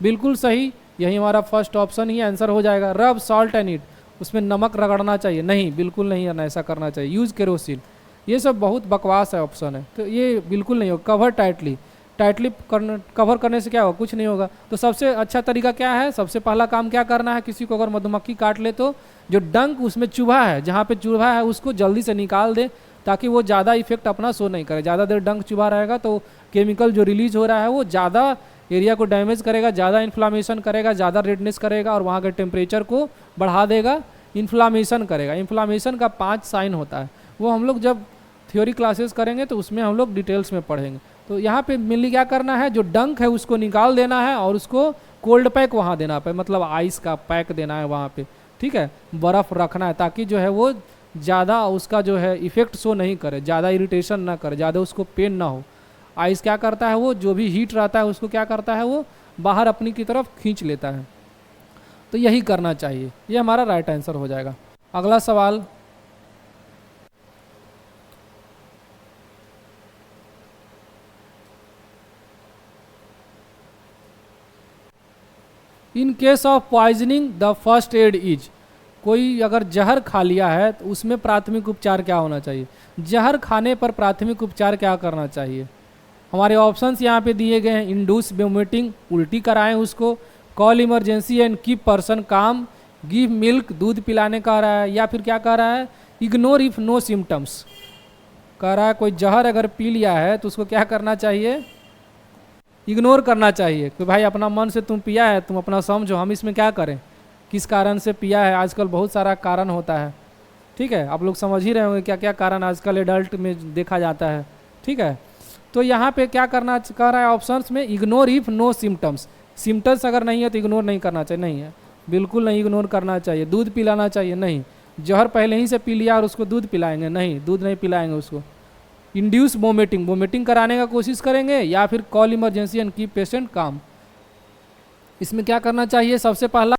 बिल्कुल सही, यही हमारा फर्स्ट ऑप्शन ही आंसर हो जाएगा। रब सॉल्ट एंड इट, उसमें नमक रगड़ना चाहिए नहीं, बिल्कुल नहीं ऐसा करना चाहिए। यूज़ केरोसिन, ये सब बहुत बकवास है ऑप्शन है, तो ये बिल्कुल नहीं हो। कवर टाइटली, कवर करने से क्या होगा, कुछ नहीं होगा। तो सबसे अच्छा तरीका क्या है, सबसे पहला काम क्या करना है, किसी को अगर मधुमक्खी काट ले तो जो डंक उसमें चूहा है, जहाँ पे चूहा है उसको जल्दी से निकाल दे, ताकि वो ज़्यादा इफेक्ट अपना शो नहीं करे। ज़्यादा देर डंक चुभा रहेगा तो केमिकल जो रिलीज हो रहा है वो ज़्यादा एरिया को डैमेज करेगा, ज़्यादा इन्फ्लामेशन करेगा, ज़्यादा रेडनेस करेगा और वहाँ के टेम्परेचर को बढ़ा देगा, इन्फ्लामेशन करेगा। इन्फ्लामेशन का 5 साइन होता है, वो हम लोग जब थ्योरी क्लासेस करेंगे तो उसमें हम लोग डिटेल्स में पढ़ेंगे। तो यहाँ पे मेनली क्या करना है, जो डंक है उसको निकाल देना है और उसको कोल्ड पैक वहाँ देना है, मतलब आइस का पैक देना है वहाँ पे, ठीक है, बर्फ़ रखना है, ताकि जो है वो ज़्यादा उसका जो है इफेक्ट शो नहीं करे, ज़्यादा इरिटेशन ना करे, ज़्यादा उसको पेन ना हो। आइस क्या करता है, वो जो भी हीट रहता है उसको क्या करता है, वो बाहर अपनी की तरफ खींच लेता है। तो यही करना चाहिए, ये हमारा राइट आंसर हो जाएगा। अगला सवाल, in case of poisoning the first aid is, कोई अगर जहर खा लिया है तो उसमें प्राथमिक उपचार क्या होना चाहिए। जहर खाने पर प्राथमिक उपचार क्या करना चाहिए। हमारे ऑप्शंस यहाँ पे दिए गए हैं, इंड्यूस वोमिटिंग, उल्टी कराएं उसको, call emergency and keep person काम, गिव मिल्क, दूध पिलाने कह रहा है, या फिर क्या कह रहा है, इग्नोर इफ नो सिम्टम्स, कह रहा है कोई जहर अगर पी लिया है तो उसको क्या करना चाहिए, इग्नोर करना चाहिए कि भाई अपना मन से तुम पिया है, तुम अपना समझो, हम इसमें क्या करें, किस कारण से पिया है। आजकल बहुत सारा कारण होता है, ठीक है, आप लोग समझ ही रहे होंगे क्या क्या कारण आजकल एडल्ट में देखा जाता है, ठीक है। तो यहाँ पे क्या करना कह रहा है ऑप्शंस में, ignore if no symptoms, symptoms अगर नहीं है तो इग्नोर नहीं करना चाहिए, नहीं है, बिल्कुल नहीं इग्नोर करना चाहिए। दूध पिलाना चाहिए, नहीं, जहर पहले ही से पी लिया और उसको दूध पिलाएंगे, नहीं, दूध नहीं पिलाएंगे उसको। इंड्यूस वोमिटिंग, वोमिटिंग कराने का कोशिश करेंगे, या फिर call emergency and keep patient काम, इसमें क्या करना चाहिए, सबसे पहला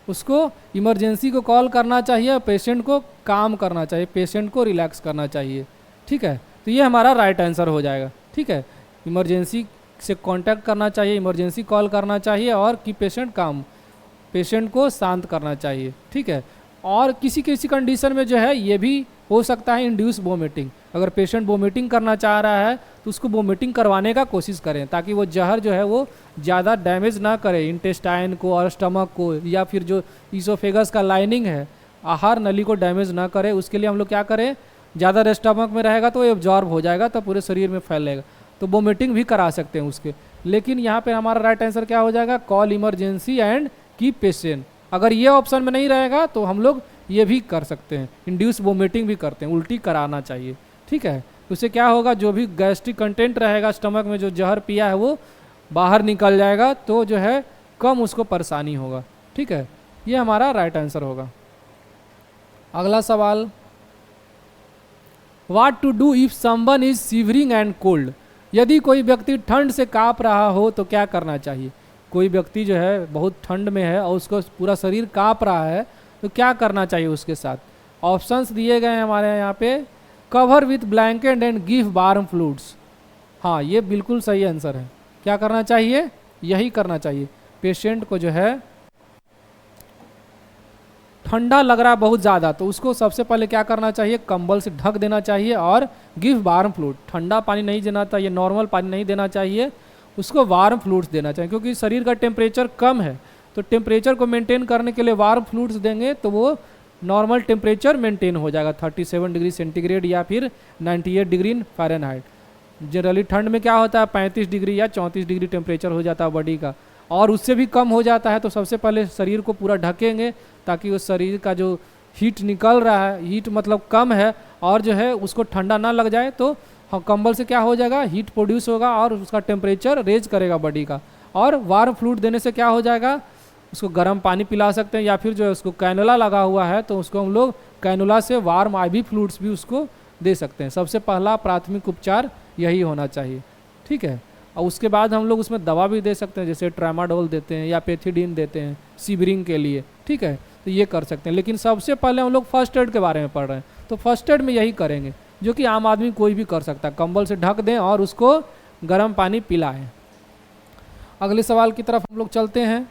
उसको इमरजेंसी को कॉल करना चाहिए, पेशेंट को काम करना चाहिए, पेशेंट को रिलैक्स करना चाहिए। ठीक है, तो ये हमारा राइट आंसर हो जाएगा। ठीक है, इमरजेंसी से कांटेक्ट करना चाहिए, इमरजेंसी कॉल करना चाहिए, और कि पेशेंट काम, पेशेंट को शांत करना चाहिए। ठीक है, और किसी किसी कंडीशन में जो है ये भी हो सकता है इंड्यूस वोमिटिंग। अगर पेशेंट वोमिटिंग करना चाह रहा है तो उसको वोमिटिंग करवाने का कोशिश करें, ताकि वो जहर जो है वो ज़्यादा डैमेज ना करे इंटेस्टाइन को और स्टमक को, या फिर जो ईसोफेगस का लाइनिंग है, आहार नली को डैमेज ना करे। उसके लिए हम लोग क्या करें, ज़्यादा स्टमक में रहेगा तो एब्जॉर्ब हो जाएगा, तो पूरे शरीर में फैलेगा, तो वोमिटिंग भी करा सकते हैं उसके। लेकिन यहाँ पे हमारा राइट आंसर क्या हो जाएगा, call emergency and keep patient. अगर ये ऑप्शन में नहीं रहेगा तो हम लोग ये भी कर सकते हैं, इंड्यूस वोमिटिंग भी करते हैं, उल्टी कराना चाहिए। ठीक है, उससे क्या होगा, जो भी गैस्ट्रिक कंटेंट रहेगा स्टमक में, जो जहर पिया है वो बाहर निकल जाएगा, तो जो है कम उसको परेशानी होगा। ठीक है, ये हमारा राइट आंसर होगा। अगला सवाल, what to do if someone is shivering and cold. यदि कोई व्यक्ति ठंड से काँप रहा हो तो क्या करना चाहिए। कोई व्यक्ति जो है बहुत ठंड में है और उसको पूरा शरीर काँप रहा है, तो क्या करना चाहिए उसके साथ। ऑप्शंस दिए गए हैं हमारे यहाँ पे, cover with blanket and give warm fluids. हाँ, ये बिल्कुल सही आंसर है। क्या करना चाहिए, यही करना चाहिए। पेशेंट को जो है ठंडा लग रहा है बहुत ज़्यादा, तो उसको सबसे पहले क्या करना चाहिए, कंबल से ढक देना चाहिए, और गिव वार्म फ्लूइड, ठंडा पानी नहीं देना चाहिए, नॉर्मल पानी नहीं देना चाहिए, उसको वार्म फ्लूइड्स देना चाहिए। क्योंकि शरीर का टेम्परेचर कम है, तो टेम्परेचर को मेंटेन करने के लिए वार्म फ्लूइड्स देंगे तो वो नॉर्मल टेम्परेचर मेंटेन हो जाएगा, 37 डिग्री सेंटीग्रेड या फिर 98 डिग्री फ़ारेनहाइट। जनरली ठंड में क्या होता है, 35 डिग्री या 34 डिग्री टेम्परेचर हो जाता है बॉडी का, और उससे भी कम हो जाता है। तो सबसे पहले शरीर को पूरा ढकेंगे, ताकि उस शरीर का जो हीट निकल रहा है, हीट मतलब कम है, और जो है उसको ठंडा ना लग जाए, तो कंबल से क्या हो जाएगा, हीट प्रोड्यूस होगा और उसका टेम्परेचर रेज करेगा बॉडी का। और वार्म फ्लूइड देने से क्या हो जाएगा, उसको गर्म पानी पिला सकते हैं, या फिर जो है उसको कैनुला लगा हुआ है तो उसको हम लोग कैनुला से वार्म IV फ्लूइड्स भी उसको दे सकते हैं। सबसे पहला प्राथमिक उपचार यही होना चाहिए। ठीक है, और उसके बाद हम लोग उसमें दवा भी दे सकते हैं, जैसे ट्रामाडोल देते हैं या पेथिडीन देते हैं शिवरिंग के लिए। ठीक है, तो ये कर सकते हैं। लेकिन सबसे पहले हम लोग फर्स्ट एड के बारे में पढ़ रहे हैं, तो फर्स्ट एड में यही करेंगे, जो कि आम आदमी कोई भी कर सकता है। कंबल से ढक दें और उसको गर्म पानी पिलाएं। अगले सवाल की तरफ हम लोग चलते हैं।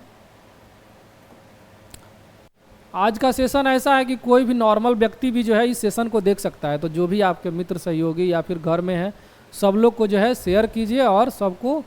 आज का सेशन ऐसा है कि कोई भी नॉर्मल व्यक्ति भी जो है इस सेशन को देख सकता है, तो जो भी आपके मित्र सहयोगी या फिर घर में है, सब लोग को जो है शेयर कीजिए, और सबको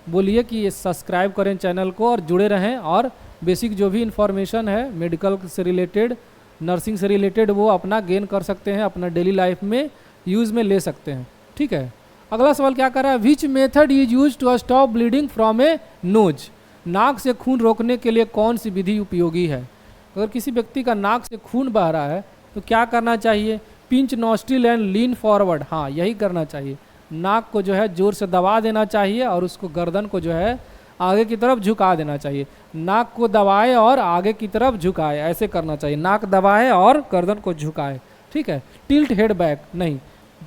बोलिए कि ये सब्सक्राइब करें चैनल को और जुड़े रहें, और बेसिक जो भी इंफॉर्मेशन है मेडिकल से रिलेटेड, नर्सिंग से रिलेटेड, वो अपना गेन कर सकते हैं, अपना डेली लाइफ में यूज़ में ले सकते हैं। ठीक है, अगला सवाल क्या कर रहा है, which method is use to stop bleeding from a nose. नाक से खून रोकने के लिए कौन सी विधि उपयोगी है। अगर किसी व्यक्ति का नाक से खून बह रहा है तो क्या करना चाहिए, pinch nostril and lean forward. हाँ, यही करना चाहिए। नाक को जो है जोर से दबा देना चाहिए, और उसको गर्दन को जो है आगे की तरफ झुका देना चाहिए। नाक को दबाए और आगे की तरफ झुकाए, ऐसे करना चाहिए। नाक दबाए और गर्दन को झुकाए। ठीक है, टिल्ट हेड बैक नहीं,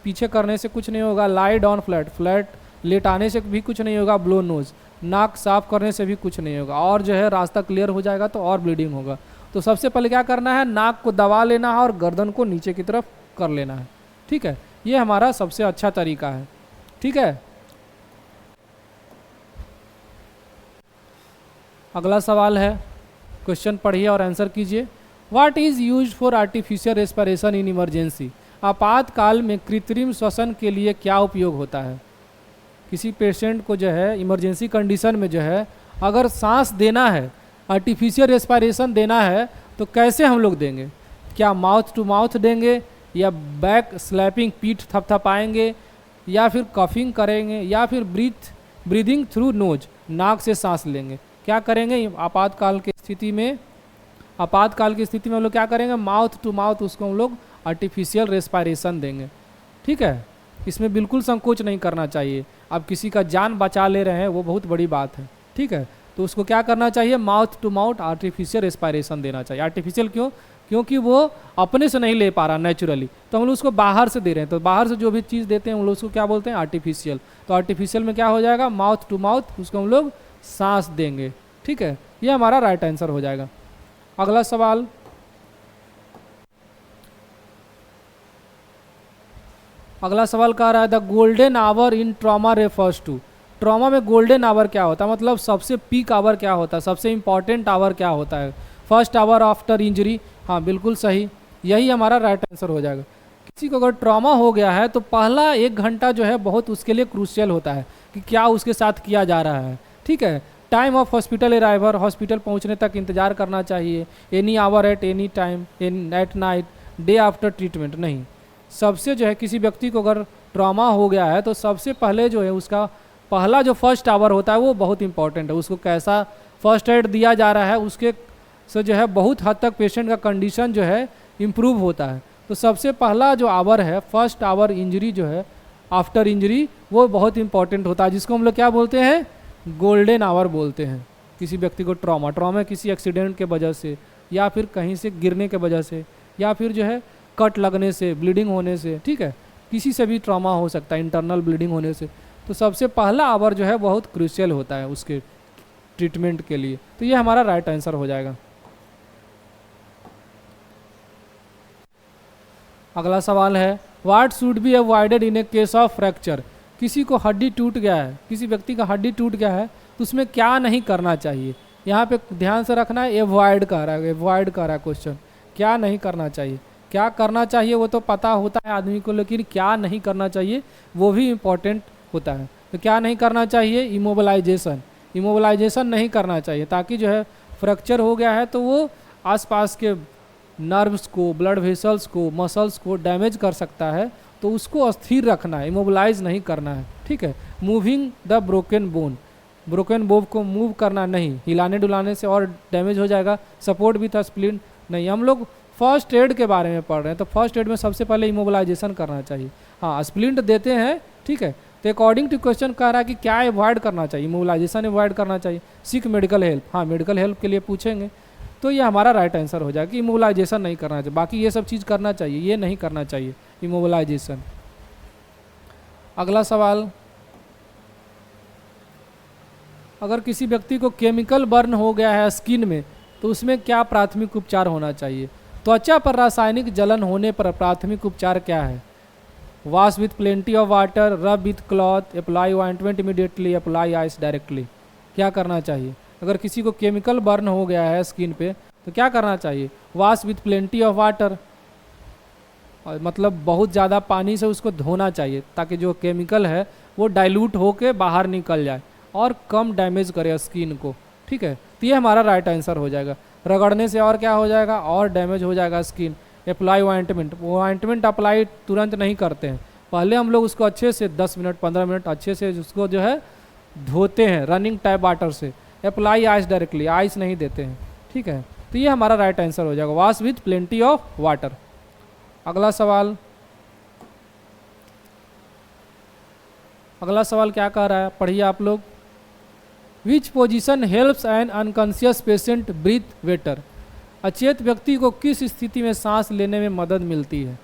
पीछे करने से कुछ नहीं होगा। लाई डाउन फ्लैट, फ्लैट लेटाने से भी कुछ नहीं होगा। ब्लो नोज, नाक साफ करने से भी कुछ नहीं होगा, और जो है रास्ता क्लियर हो जाएगा तो और ब्लीडिंग होगा। तो सबसे पहले क्या करना है, नाक को दबा लेना है और गर्दन को नीचे की तरफ कर लेना है। ठीक है, ये हमारा सबसे अच्छा तरीका है। ठीक है, अगला सवाल है, क्वेश्चन पढ़िए और आंसर कीजिए। What is used for artificial respiration in emergency. आपातकाल में कृत्रिम श्वसन के लिए क्या उपयोग होता है। किसी पेशेंट को जो है इमरजेंसी कंडीशन में जो है अगर सांस देना है, आर्टिफिशियल रेस्पिरेशन देना है, तो कैसे हम लोग देंगे। क्या माउथ टू माउथ देंगे, या बैक स्लैपिंग, पीठ थपथपाएंगे, या फिर कफिंग करेंगे, या फिर ब्रीदिंग थ्रू नोज, नाक से सांस लेंगे। क्या करेंगे आपातकाल की स्थिति में। आपातकाल की स्थिति में हम लोग क्या करेंगे, माउथ टू माउथ उसको हम लोग आर्टिफिशियल रेस्पिरेशन देंगे। ठीक है, इसमें बिल्कुल संकोच नहीं करना चाहिए। आप किसी का जान बचा ले रहे हैं, वो बहुत बड़ी बात है। ठीक है, तो उसको क्या करना चाहिए, mouth to mouth artificial respiration देना चाहिए। आर्टिफिशियल क्यों, क्योंकि वो अपने से नहीं ले पा रहा नेचुरली, तो हम लोग उसको बाहर से दे रहे हैं। तो बाहर से जो भी चीज़ देते हैं हम लोग उसको क्या बोलते हैं, आर्टिफिशियल। तो आर्टिफिशियल में क्या हो जाएगा, माउथ टू माउथ उसको हम लोग सांस देंगे। ठीक है, ये हमारा राइट आंसर हो जाएगा। अगला सवाल, अगला सवाल कह रहा है the golden hour in trauma refers to. Trauma में गोल्डन आवर क्या होता है, मतलब सबसे पीक आवर क्या होता है, सबसे इंपॉर्टेंट आवर क्या होता है? First hour after injury. हाँ बिल्कुल सही, यही हमारा राइट आंसर हो जाएगा। किसी को अगर ट्रॉमा हो गया है तो पहला 1 घंटा जो है बहुत उसके लिए क्रूशियल होता है कि क्या उसके साथ किया जा रहा है। ठीक है, time of hospital arrival, hospital पहुंचने तक इंतजार करना चाहिए। Any hour at any time, at night, day after treatment नहीं। सबसे जो है किसी व्यक्ति को अगर ट्रॉमा हो गया है तो सबसे पहले जो है उसका पहला जो फर्स्ट आवर होता है वो बहुत इंपॉर्टेंट है। उसको कैसा फर्स्ट एड दिया जा रहा है उसके से जो है बहुत हद तक पेशेंट का कंडीशन जो है इम्प्रूव होता है। तो सबसे पहला जो आवर है, फर्स्ट आवर इंजरी जो है आफ्टर इंजरी, वो बहुत इंपॉर्टेंट होता है, जिसको हम लोग क्या बोलते हैं, गोल्डन आवर बोलते हैं। किसी व्यक्ति को ट्रॉमा किसी एक्सीडेंट के वजह से या फिर कहीं से गिरने के वजह से या फिर जो है कट लगने से, ब्लीडिंग होने से, ठीक है, किसी से भी ट्रॉमा हो सकता है, इंटरनल ब्लीडिंग होने से। तो सबसे पहला आवर जो है बहुत क्रूशियल होता है उसके ट्रीटमेंट के लिए। तो ये हमारा राइट आंसर हो जाएगा। अगला सवाल है what should be avoided in A case of fracture. किसी को हड्डी टूट गया है, किसी व्यक्ति का हड्डी टूट गया है तो उसमें क्या नहीं करना चाहिए। यहाँ पे ध्यान से रखना है, एवॉइड कह रहा है, एवॉइड कह रहा है क्वेश्चन, क्या नहीं करना चाहिए। क्या करना चाहिए वो तो पता होता है आदमी को, लेकिन क्या नहीं करना चाहिए वो भी इम्पोर्टेंट होता है। तो क्या नहीं करना चाहिए, इमोबिलाइजेशन, इमोबिलाइजेशन नहीं करना चाहिए, ताकि जो है फ्रैक्चर हो गया है तो वो आसपास के नर्व्स को, ब्लड वेसल्स को, मसल्स को डैमेज कर सकता है, तो उसको अस्थिर रखना है, इमोबिलाइज नहीं करना है। ठीक है, moving the broken bone, broken bone को मूव करना नहीं, हिलाने डुलाने से और डैमेज हो जाएगा। सपोर्ट भी था स्प्लिंट नहीं। हम लोग फर्स्ट एड के बारे में पढ़ रहे हैं, तो फर्स्ट एड में सबसे पहले इमोबिलाइजेशन करना चाहिए। हाँ स्प्लिंट देते हैं, ठीक है, तो अकॉर्डिंग टू क्वेश्चन कह रहा है कि क्या अवॉइड करना चाहिए, इमोबिलाइजेशन अवॉइड करना चाहिए। सीक मेडिकल हेल्प, हाँ मेडिकल हेल्प के लिए पूछेंगे, तो ये हमारा राइट आंसर हो जाएगा कि इमोबिलाइजेशन नहीं करना चाहिए। बाकी ये सब चीज़ करना चाहिए, ये नहीं करना चाहिए इमोबिलाइजेशन। अगला सवाल, अगर किसी व्यक्ति को केमिकल बर्न हो गया है स्किन में तो उसमें क्या प्राथमिक उपचार होना चाहिए। त्वचा पर रासायनिक जलन होने पर प्राथमिक उपचार क्या है। Wash with plenty of water, rub with cloth, apply ointment immediately, apply ice directly. क्या करना चाहिए अगर किसी को केमिकल बर्न हो गया है स्किन पे तो क्या करना चाहिए। Wash with plenty of water, मतलब बहुत ज़्यादा पानी से उसको धोना चाहिए ताकि जो केमिकल है वो डाइल्यूट होके बाहर निकल जाए और कम डैमेज करे स्किन को। ठीक है, तो ये हमारा राइट आंसर हो जाएगा। रगड़ने से और क्या हो जाएगा, और डैमेज हो जाएगा स्किन। अप्लाई ऑइंटमेंट, वो ऑइंटमेंट अप्लाई तुरंत नहीं करते हैं, पहले हम लोग उसको अच्छे से 10 मिनट 15 मिनट अच्छे से उसको जो है धोते हैं रनिंग टैप वाटर से। अप्लाई आइस डायरेक्टली, आइस नहीं देते हैं। ठीक है, तो ये हमारा राइट आंसर हो जाएगा, wash with plenty of water. अगला सवाल, अगला सवाल क्या कह रहा है, पढ़िए आप लोग। Which position helps an unconscious patient breathe better. अचेत व्यक्ति को किस स्थिति में सांस लेने में मदद मिलती है।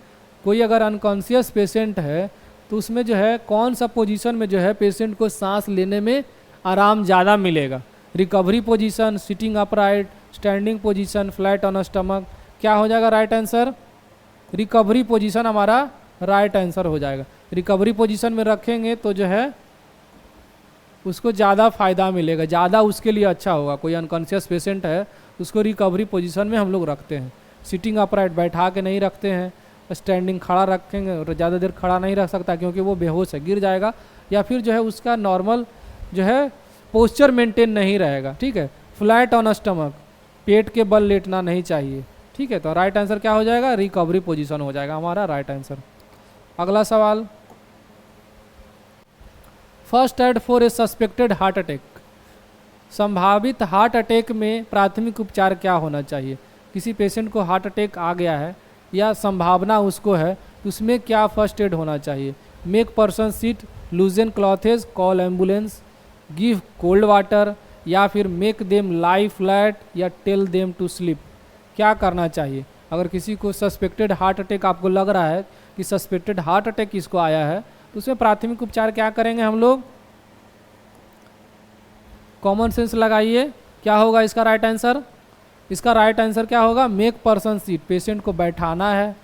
कोई अगर अनकॉन्शियस पेशेंट है तो उसमें जो है कौन सा पोजीशन में जो है पेशेंट को सांस लेने में आराम ज़्यादा मिलेगा। Recovery position, sitting upright, standing position, flat on stomach. क्या हो जाएगा राइट आंसर, रिकवरी पोजीशन हमारा राइट आंसर हो जाएगा। रिकवरी पोजीशन में रखेंगे तो जो है उसको ज़्यादा फ़ायदा मिलेगा, ज़्यादा उसके लिए अच्छा होगा। कोई अनकॉन्शियस पेशेंट है उसको रिकवरी पोजीशन में हम लोग रखते हैं। सिटिंग अपराइट बैठा के नहीं रखते हैं, स्टैंडिंग खड़ा रखेंगे और ज़्यादा देर खड़ा नहीं रख सकता क्योंकि वो बेहोश है, गिर जाएगा, या फिर जो है उसका नॉर्मल जो है पोस्चर मेंटेन नहीं रहेगा। ठीक है, फ्लैट ऑन स्टमक, पेट के बल लेटना नहीं चाहिए। ठीक है, तो राइट आंसर क्या हो जाएगा, रिकवरी पोजीशन हो जाएगा हमारा राइट आंसर। अगला सवाल, first aid for A suspected heart attack. संभावित हार्ट अटैक में प्राथमिक उपचार क्या होना चाहिए। किसी पेशेंट को हार्ट अटैक आ गया है या संभावना उसको है तो उसमें क्या फर्स्ट एड होना चाहिए। Make person sit, लूजन clothes, call ambulance, give cold water, या फिर मेक देम लाई फ्लैट, या टेल देम टू स्लीप। क्या करना चाहिए अगर किसी को सस्पेक्टेड हार्ट अटैक आपको लग रहा है कि सस्पेक्टेड हार्ट अटैक किसको आया है तो उसमें प्राथमिक उपचार क्या करेंगे हम लोग। कॉमन सेंस लगाइए, क्या होगा इसका राइट आंसर, इसका राइट आंसर क्या होगा, मेक पर्सन सीट, पेशेंट को बैठाना है।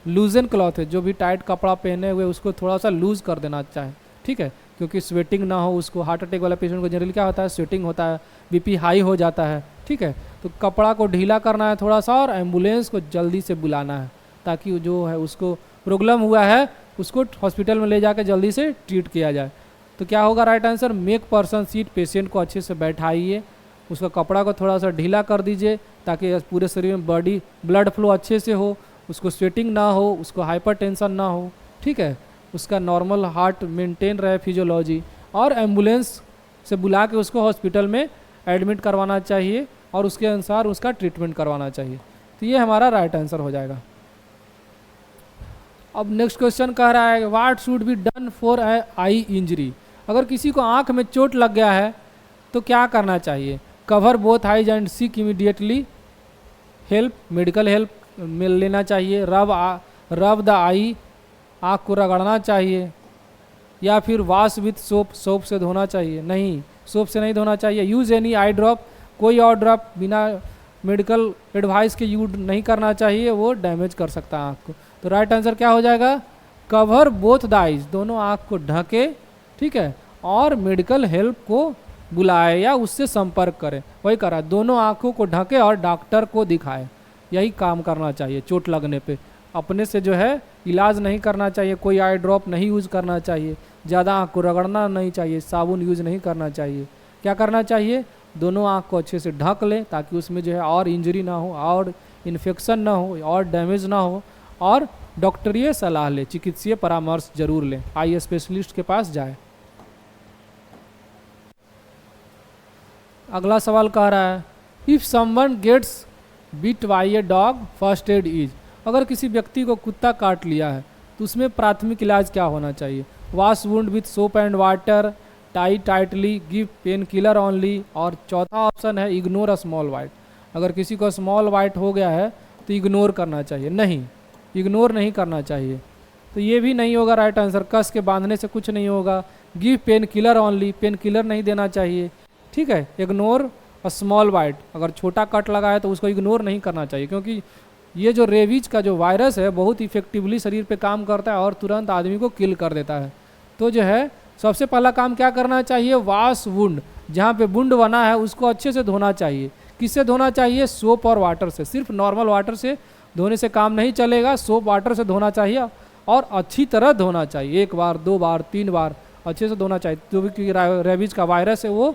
लूजन क्लॉथ है, जो भी टाइट कपड़ा पहने हुए उसको थोड़ा सा लूज कर देना चाहे, ठीक है, क्योंकि स्वेटिंग ना हो उसको। हार्ट अटैक वाला पेशेंट को जनरली क्या होता है, स्वेटिंग होता है, बीपी हाई हो जाता है, ठीक है। तो कपड़ा को ढीला करना है थोड़ा सा, और एम्बुलेंस को जल्दी से बुलाना है ताकि जो है उसको प्रॉब्लम हुआ है उसको हॉस्पिटल में ले जाकर जल्दी से ट्रीट किया जाए। तो क्या होगा right answer, make person seat, patient को अच्छे से बैठाइए, उसका कपड़ा को थोड़ा सा ढीला कर दीजिए ताकि पूरे शरीर में बॉडी ब्लड फ्लो अच्छे से हो, उसको स्वेटिंग ना हो, उसको हाइपर टेंशन ना हो, ठीक है, उसका नॉर्मल हार्ट मेंटेन रहे फिजियोलॉजी, और एम्बुलेंस से बुला के उसको हॉस्पिटल में एडमिट करवाना चाहिए और उसके अनुसार उसका ट्रीटमेंट करवाना चाहिए। तो ये हमारा राइट आंसर हो जाएगा। अब नेक्स्ट क्वेश्चन कह रहा है what should be done for I injury. अगर किसी को आंख में चोट लग गया है तो क्या करना चाहिए, cover both eyes and seek immediately help, medical help मिल लेना चाहिए, रब द आई, आँख को रगड़ना चाहिए, या फिर वॉश विथ सोप, सोप से धोना चाहिए। नहीं, सोप से नहीं धोना चाहिए। यूज़ एनी आई ड्रॉप, कोई और ड्रॉप बिना मेडिकल एडवाइस के यूज नहीं करना चाहिए, वो डैमेज कर सकता है आँख को। तो राइट आंसर क्या हो जाएगा, कवर बोथ द आइज, दोनों आँख को ढके, ठीक है, और मेडिकल हेल्प को बुलाए या उससे संपर्क करें। वही करा, दोनों आँखों को ढके और डॉक्टर को दिखाए, यही काम करना चाहिए चोट लगने पे। अपने से जो है इलाज नहीं करना चाहिए, कोई आई ड्रॉप नहीं यूज़ करना चाहिए, ज़्यादा आँख को रगड़ना नहीं चाहिए, साबुन यूज़ नहीं करना चाहिए। क्या करना चाहिए, दोनों आँख को अच्छे से ढक लें ताकि उसमें जो है और इंजरी ना हो, और इन्फेक्शन ना हो, और डैमेज ना हो, और डॉक्टरीय सलाह लें, चिकित्सीय परामर्श जरूर लें, आई स्पेशलिस्ट के पास जाए। अगला सवाल कह रहा है if someone gets bit by a dog first aid is. अगर किसी व्यक्ति को कुत्ता काट लिया है तो उसमें प्राथमिक इलाज क्या होना चाहिए, wash wound with soap and water, tie tightly, give pain killer only, और चौथा ऑप्शन है इग्नोर अ स्मॉल वाइट। अगर किसी को स्मॉल वाइट हो गया है तो इग्नोर करना चाहिए। नहीं, इग्नोर नहीं करना चाहिए, तो ये भी नहीं होगा राइट आंसर। कस के बांधने से कुछ नहीं होगा। Give pain killer only, pain killer नहीं देना चाहिए, ठीक है। इग्नोर अ स्मॉल वाइट, अगर छोटा कट लगा है तो उसको इग्नोर नहीं करना चाहिए, क्योंकि ये जो रेबीज का जो वायरस है बहुत इफेक्टिवली शरीर पे काम करता है और तुरंत आदमी को किल कर देता है। तो जो है सबसे पहला काम क्या करना चाहिए, वॉश वुंड, जहाँ पे वुंड बना है उसको अच्छे से धोना चाहिए। किससे धोना चाहिए, सोप और वाटर से। सिर्फ नॉर्मल वाटर से धोने से काम नहीं चलेगा, सोप वाटर से धोना चाहिए और अच्छी तरह धोना चाहिए, 1 बार 2 बार 3 बार अच्छे से धोना चाहिए, जो भी रेबीज का वायरस है वो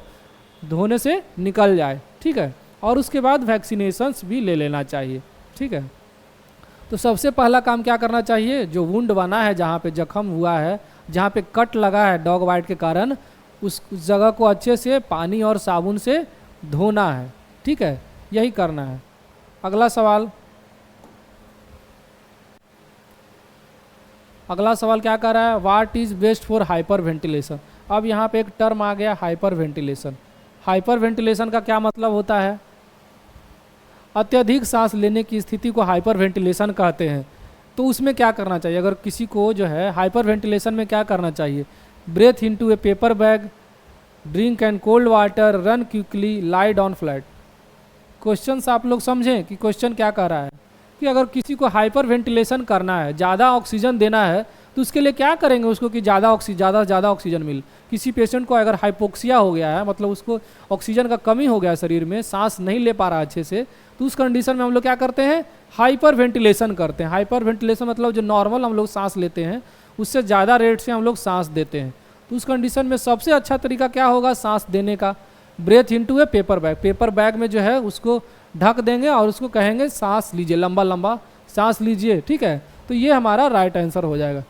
धोने से निकल जाए, ठीक है। और उसके बाद वैक्सीनेशंस भी ले लेना चाहिए, ठीक है। तो सबसे पहला काम क्या करना चाहिए, जो वुंड बना है, जहाँ पे जख्म हुआ है, जहाँ पे कट लगा है डॉग बाइट के कारण, उस जगह को अच्छे से पानी और साबुन से धोना है, ठीक है, यही करना है। अगला सवाल क्या कर रहा है, what is best for hyper ventilation. अब यहाँ पे एक टर्म आ गया हाइपर वेंटिलेशन। हाइपर वेंटिलेशन का क्या मतलब होता है, अत्यधिक सांस लेने की स्थिति को हाइपर वेंटिलेशन कहते हैं। तो उसमें क्या करना चाहिए, अगर किसी को जो है हाइपर वेंटिलेशन में क्या करना चाहिए, breathe into a paper bag, drink and cold water, run quickly, lie down flat. Question आप लोग समझें कि क्वेश्चन क्या कह रहा है कि अगर किसी को हाइपर वेंटिलेशन करना है, ज़्यादा ऑक्सीजन देना है, तो उसके लिए क्या करेंगे उसको कि ज़्यादा ऑक्सीजन मिले। किसी पेशेंट को अगर हाइपोक्सिया हो गया है, मतलब उसको ऑक्सीजन का कमी हो गया है शरीर में, सांस नहीं ले पा रहा अच्छे से, तो उस कंडीशन में हम लोग क्या करते हैं, हाइपर वेंटिलेशन करते हैं। हाइपर वेंटिलेशन मतलब जो नॉर्मल हम लोग सांस लेते हैं उससे ज़्यादा रेट से हम लोग सांस देते हैं। तो उस कंडीशन में सबसे अच्छा तरीका क्या होगा सांस देने का, breath into a paper bag. Paper bag में जो है उसको ढक देंगे और उसको कहेंगे सांस लीजिए, लंबा लंबा सांस लीजिए, ठीक है। तो ये हमारा राइट आंसर हो जाएगा,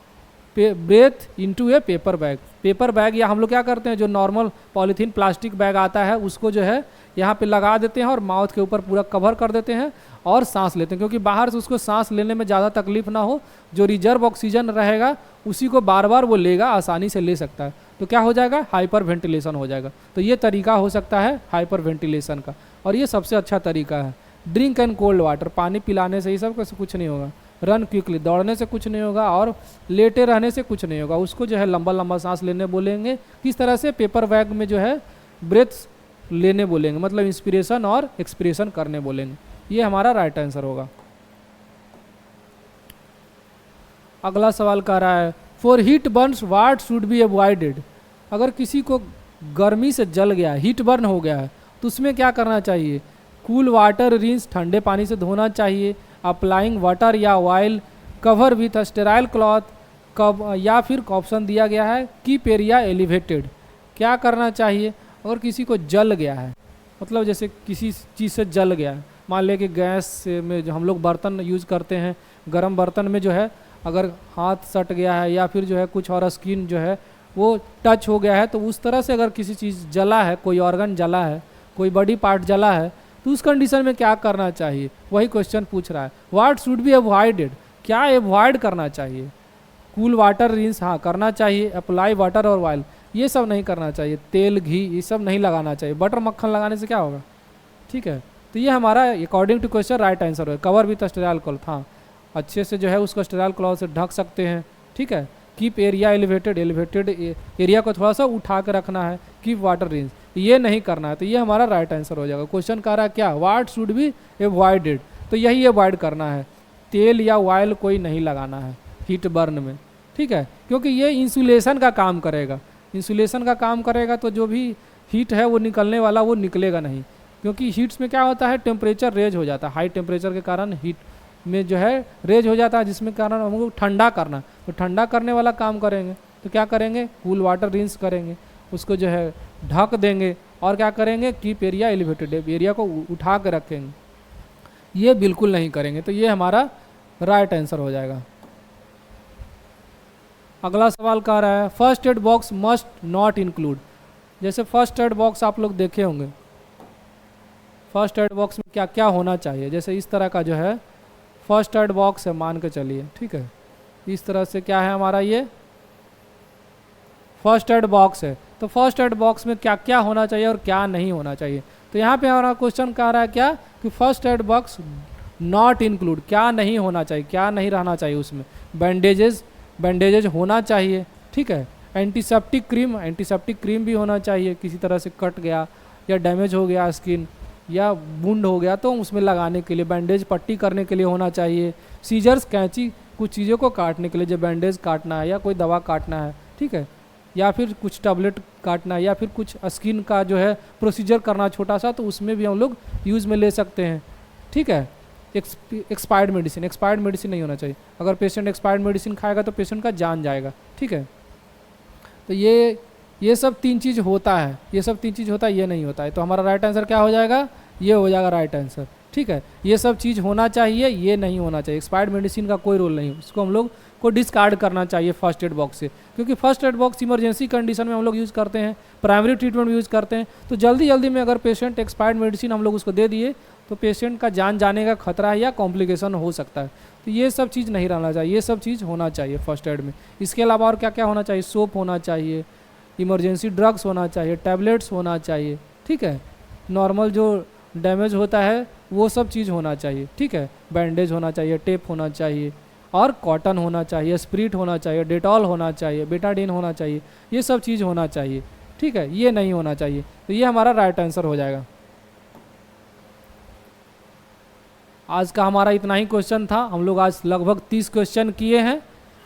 breath into a paper bag. Paper bag या हम लोग क्या करते हैं, जो नॉर्मल पॉलीथीन प्लास्टिक बैग आता है उसको जो है यहाँ पे लगा देते हैं और माउथ के ऊपर पूरा कवर कर देते हैं और सांस लेते हैं, क्योंकि बाहर से उसको सांस लेने में ज़्यादा तकलीफ ना हो, जो रिजर्व ऑक्सीजन रहेगा उसी को बार बार वो लेगा, आसानी से ले सकता है। तो क्या हो जाएगा, हाइपर वेंटिलेशन हो जाएगा। तो ये तरीका हो सकता है हाइपर वेंटिलेशन का, और ये सबसे अच्छा तरीका है। ड्रिंक एंड कोल्ड वाटर, पानी पिलाने से ही सब कुछ नहीं होगा। रन क्विकली, दौड़ने से कुछ नहीं होगा, और लेटे रहने से कुछ नहीं होगा। उसको जो है लंबा लंबा सांस लेने बोलेंगे। किस तरह से, पेपर बैग में जो है ब्रेथ लेने बोलेंगे, मतलब इंस्पिरेशन और एक्सपिरेशन करने बोलेंगे। ये हमारा राइट आंसर होगा। अगला सवाल कह रहा है for heat Burns what should be avoided. अगर किसी को गर्मी से जल गया, हीट बर्न हो गया है, तो उसमें क्या करना चाहिए? कूल वाटर रिंस, ठंडे पानी से धोना चाहिए, अप्लाइंग वाटर या oil, cover with sterile cloth, कब या फिर ऑप्शन दिया गया है कीप एरिया एलिवेटेड। क्या करना चाहिए अगर किसी को जल गया है, मतलब जैसे किसी चीज़ से जल गया है, मान लें कि गैस से में जो हम लोग बर्तन यूज़ करते हैं, गर्म बर्तन में जो है अगर हाथ सट गया है या फिर जो है कुछ और स्किन जो है वो टच हो गया है, तो उस तरह से अगर किसी चीज़ जला है, कोई ऑर्गन जला है, कोई बॉडी पार्ट जला है, तो उस कंडीशन में क्या करना चाहिए, वही क्वेश्चन पूछ रहा है। व्हाट शुड बी अवॉइडेड, क्या अवॉइड करना चाहिए? कूल वाटर रिंस हाँ करना चाहिए, अप्लाई वाटर और ऑयल ये सब नहीं करना चाहिए, तेल घी ये सब नहीं लगाना चाहिए, बटर मक्खन लगाने से क्या होगा, ठीक है। तो ये हमारा according to question right answer है। कवर विथ स्टेराइल क्लॉथ, हाँ अच्छे से जो है उसको स्टेराइल क्लॉथ से ढक सकते हैं, ठीक है। Keep area elevated, elevated area को थोड़ा सा उठा के रखना है। कीप वाटर रिंस ये नहीं करना है, तो ये हमारा राइट आंसर हो जाएगा। क्वेश्चन कह रहा है क्या, व्हाट शुड बी अवॉइडेड, तो यही अवॉइड करना है, तेल या ऑयल कोई नहीं लगाना है हीट बर्न में, ठीक है, क्योंकि ये इंसुलेशन का काम करेगा। इंसुलेशन का काम करेगा तो जो भी हीट है वो निकलने वाला वो निकलेगा नहीं, क्योंकि हीट्स में क्या होता है टेम्परेचर रेज हो जाता है, हाई टेम्परेचर के कारण हीट में जो है रेज हो जाता है, जिसमें कारण हमको ठंडा करना, तो ठंडा करने वाला काम करेंगे तो क्या करेंगे, कूल वाटर रिंस करेंगे, उसको जो है ढक देंगे और क्या करेंगे कीप एरिया एलिवेटेड, एरिया को उठा के रखेंगे, ये बिल्कुल नहीं करेंगे, तो ये हमारा राइट आंसर हो जाएगा। अगला सवाल कह रहा है first aid box must not include. जैसे फर्स्ट एड बॉक्स आप लोग देखे होंगे, फर्स्ट एड बॉक्स में क्या क्या होना चाहिए, जैसे इस तरह का जो है फर्स्ट एड बॉक्स है मान के चलिए, ठीक है, इस तरह से क्या है हमारा ये फर्स्ट एड बॉक्स है। तो फर्स्ट एड बॉक्स में क्या क्या होना चाहिए और क्या नहीं होना चाहिए, तो यहाँ पे हमारा क्वेश्चन कह रहा है क्या कि first aid box not include, क्या नहीं होना चाहिए, क्या नहीं रहना चाहिए उसमें, बैंडेजेज होना चाहिए, ठीक है, एंटीसेप्टिक क्रीम भी होना चाहिए, किसी तरह से कट गया या डैमेज हो गया स्किन या वुंड हो गया तो उसमें लगाने के लिए, बैंडेज पट्टी करने के लिए होना चाहिए, सीजर्स कैंची कुछ चीज़ों को काटने के लिए, जो बैंडेज काटना है या कोई दवा काटना है, ठीक है, या फिर कुछ टैबलेट काटना है या फिर कुछ स्किन का जो है प्रोसीजर करना छोटा सा, तो उसमें भी हम लोग यूज़ में ले सकते हैं, ठीक है। एक्सपायर्ड मेडिसिन नहीं होना चाहिए, अगर पेशेंट एक्सपायर्ड मेडिसिन खाएगा तो पेशेंट का जान जाएगा, ठीक है। तो ये सब तीन चीज़ होता है, ये नहीं होता है, तो हमारा राइट आंसर क्या हो जाएगा, ये हो जाएगा राइट आंसर, ठीक है। ये सब चीज़ होना चाहिए, ये नहीं होना चाहिए, एक्सपायर्ड मेडिसिन का कोई रोल नहीं, उसको हम लोग को डिस्कार्ड करना चाहिए फर्स्ट एड बॉक्स से, क्योंकि first aid box emergency condition में हम लोग यूज़ करते हैं, प्राइमरी ट्रीटमेंट में यूज़ करते हैं, तो जल्दी में अगर पेशेंट एक्सपायर्ड मेडिसिन हम लोग उसको दे दिए तो पेशेंट का जान जाने का खतरा है या कॉम्प्लिकेशन हो सकता है, तो ये सब चीज़ नहीं रहना चाहिए, ये सब चीज़ होना चाहिए फर्स्ट एड में। इसके अलावा और क्या क्या होना चाहिए, सोप होना चाहिए, इमरजेंसी ड्रग्स होना चाहिए, टैबलेट्स होना चाहिए, ठीक है, नॉर्मल जो डैमेज होता है वो सब चीज़ होना चाहिए, ठीक है, बैंडेज होना चाहिए, टेप होना चाहिए और कॉटन होना चाहिए, स्प्रिट होना चाहिए, डेटॉल होना चाहिए, बेटाडीन होना चाहिए, ये सब चीज़ होना चाहिए, ठीक है, ये नहीं होना चाहिए, तो ये हमारा राइट आंसर हो जाएगा। आज का हमारा इतना ही क्वेश्चन था, हम लोग आज लगभग 30 क्वेश्चन किए हैं,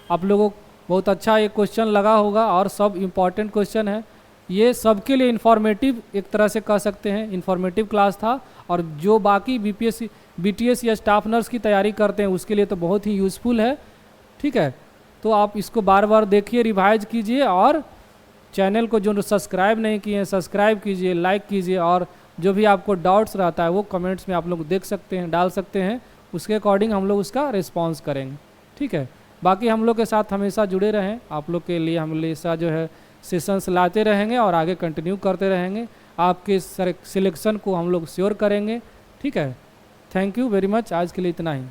आप लोगों को बहुत अच्छा ये क्वेश्चन लगा होगा और सब इम्पॉर्टेंट क्वेश्चन है, ये सबके लिए इन्फॉर्मेटिव एक तरह से कह सकते हैं, इन्फॉर्मेटिव क्लास था, और जो बाकी बीपीएससी बीटीएस या स्टाफ नर्स की तैयारी करते हैं उसके लिए तो बहुत ही यूज़फुल है, ठीक है। तो आप इसको बार बार देखिए, रिवाइज कीजिए और चैनल को जो सब्सक्राइब नहीं किए हैं सब्सक्राइब कीजिए, लाइक कीजिए, और जो भी आपको डाउट्स रहता है वो कमेंट्स में आप लोग देख सकते हैं, डाल सकते हैं, उसके अकॉर्डिंग हम लोग उसका रिस्पॉन्स करेंगे, ठीक है। बाकी हम लोग के साथ हमेशा जुड़े रहें, आप लोग के लिए हम हमेशा जो है सेशंस लाते रहेंगे और आगे कंटिन्यू करते रहेंगे, आपके सिलेक्शन को हम लोग श्योर करेंगे, ठीक है। थैंक यू वेरी मच, आज के लिए इतना ही।